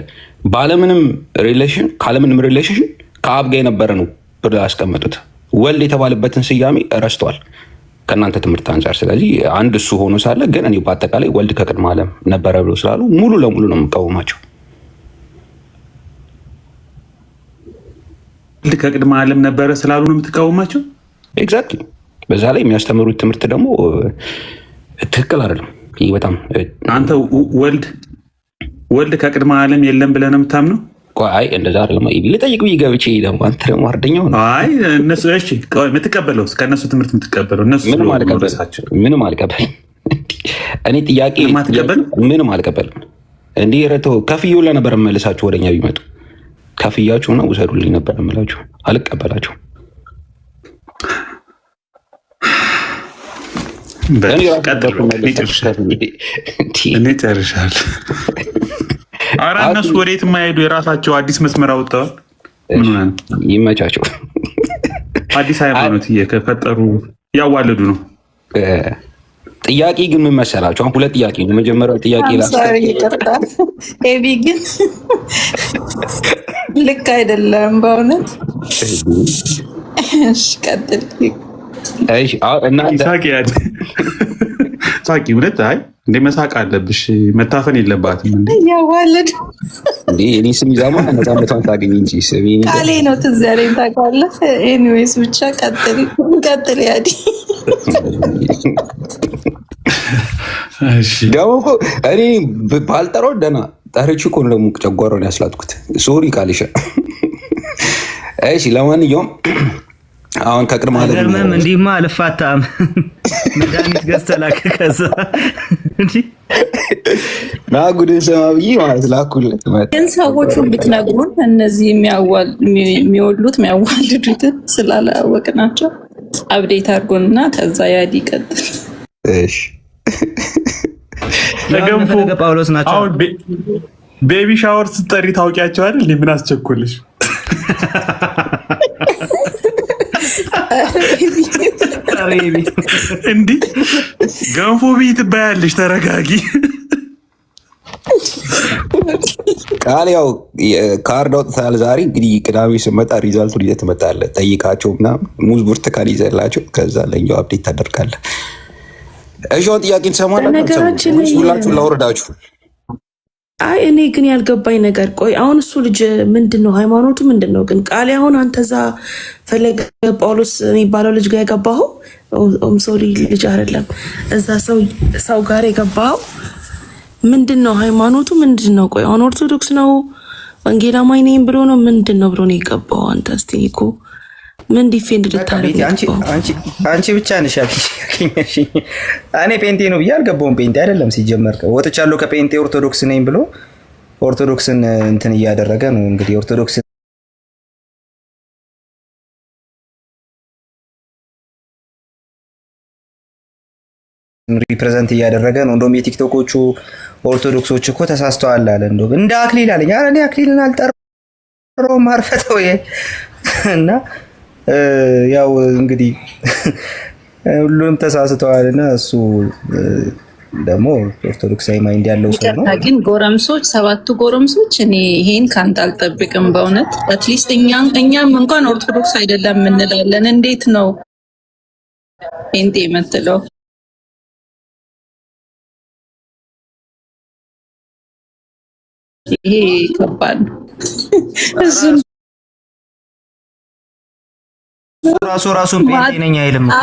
ባለምንም ሪሌሽን ካለምንም ሪሌሽን ከአብ ጋር የነበረ ነው ብለው ያስቀምጡት። ወልድ የተባለበትን ስያሜ ረስተዋል ከእናንተ ትምህርት አንጻር። ስለዚህ አንድ እሱ ሆኖ ሳለ ግን እኔ በአጠቃላይ ወልድ ከቅድመ ዓለም ነበረ ብለው ስላሉ ሙሉ ለሙሉ ነው የምቃወማቸው። ወልድ ከቅድመ ዓለም ነበረ ስላሉ ነው የምትቃወማቸው? ኤግዛክትሊ። በዛ ላይ የሚያስተምሩት ትምህርት ደግሞ ትክክል አይደለም። ይህ በጣም አንተ ወልድ ከቅድመ ዓለም የለም ብለህ ነው የምታምነው? አይ እንደዛ አይደለም። ልጠይቅ ብዬ ገብቼ ደግሞ አንተ ደግሞ አርደኛው ነው። አይ እነሱ እሺ የምትቀበለው ከእነሱ ትምህርት የምትቀበለው እነሱ ምንም አልቀበል እኔ ጥያቄ ምንም አልቀበልም። እንዴ ረቶ ከፍዬ ሁላ ነበር መልሳችሁ ወደኛ ቢመጡ ከፍያችሁ ነው ውሰዱልኝ ነበር የምላችሁ። አልቀበላችሁም። እኔ ጨርሻለሁ። ኧረ እነሱ ወዴት የማይሄዱ የራሳቸው አዲስ መስመር አውጥተዋል። ይመቻቸው። አዲስ ሃይማኖት እየፈጠሩ ያዋለዱ ነው። ጥያቄ ግን ምን መሰላችሁ? አሁን ሁለት ጥያቄ ነው። የመጀመሪያው ጥያቄ ኤቢ ግን ልክ አይደለም በእውነት። እሺ ቀጥል። እሺ እና ሳቂ እውነት። አይ እንደ መሳቅ አለብሽ፣ መታፈን የለባትም እንዴ። ያዋለድ እንዴ እኔ ስም ይዛማ ነፃነቷን ታገኝ እንጂ ስሜ ቃሌ ነው ትዝ ያለኝ ታውቃለህ። ኤኒዌይስ ብቻ ቀጥል ያዲ። እሺ ደግሞ እኮ እኔ ባልጠራው ደህና ጠርቼ እኮ ነው ደግሞ ጨጓራውን ያስላጥኩት። ሶሪ ቃልሻ። እሺ ለማንኛውም አሁን ከቅድመ አይገርምም? እንዲህማ አልፋታም። መድኃኒት ገዝተህ ላክ። ከዛ እንጂ ና ጉድን ስማ ብዬ ማለት ላኩለት። ግን ሰዎቹን ብትነግሩን እነዚህ የሚወሉት የሚያዋልዱትን ስላላወቅናቸው አብዴት አድርጎንና ከዛ ያዲ ቀጥል። እሺ ለገንፎ ጳውሎስ ናቸው። አሁን ቤቢ ሻወር ስትጠሪ ታውቂያቸው አይደል? ምን አስቸኮልሽ? እንዲህ ገንፎ ቤት ትባያለሽ። ተረጋጊ። ቃል ያው ካርድ አውጥተሃል ዛሬ። እንግዲህ ቅዳሜ ስመጣ ሪዛልቱን ይዘህ ትመጣለህ። ጠይቃቸው ምናምን ሙዝ ብርቱካን ይዘህላቸው ከዛ ለኛው አፕዴት ታደርጋለህ። እሺ አሁን ጥያቄ ትሰማላችሁ? ሁላችሁ ላውርዳችሁ። አይ እኔ ግን ያልገባኝ ነገር ቆይ አሁን እሱ ልጅ ምንድን ነው ሃይማኖቱ ምንድን ነው ግን? ቃል አሁን አንተ እዛ ፈለገ ጳውሎስ የሚባለው ልጅ ጋር የገባኸው ሶሪ ልጅ አይደለም፣ እዛ ሰው ጋር የገባኸው ምንድን ነው ሃይማኖቱ ምንድን ነው? ቆይ አሁን ኦርቶዶክስ ነው ወንጌላማኝ ነኝ ብሎ ነው ምንድን ነው ብሎ ነው የገባው? አንተ እስቲ እኮ ምን ዲፌንድ ልታረግ? አንቺ ብቻ ነሽ ያገኘሽ። እኔ ፔንቴ ነው ብዬ አልገባውም። ፔንቴ አይደለም ሲጀመር። ወጥቻለሁ ከፔንቴ ኦርቶዶክስ ነኝ ብሎ ኦርቶዶክስን እንትን እያደረገ ነው እንግዲህ ኦርቶዶክስ ሪፕሬዘንት እያደረገ ነው። እንደውም የቲክቶኮቹ ኦርቶዶክሶች እኮ ተሳስተዋል አለ። እንደውም እንደ አክሊል አለኝ። ኧረ እኔ አክሊልን አልጠራሁም አርፈተው እና ያው እንግዲህ ሁሉንም ተሳስተዋልና እሱ ደግሞ ኦርቶዶክሳዊ ማይንድ ያለው ሰው ነው። ግን ጎረምሶች 7 ጎረምሶች እኔ ይሄን ካንተ አልጠብቅም በእውነት። አትሊስት እኛም እንኳን ኦርቶዶክስ አይደለም እንላለን። እንዴት ነው ጴንጤ የምትለው? ይሄ ከባድ ነው። ራሱን ጴንጤ ነኝ አይልም እኮ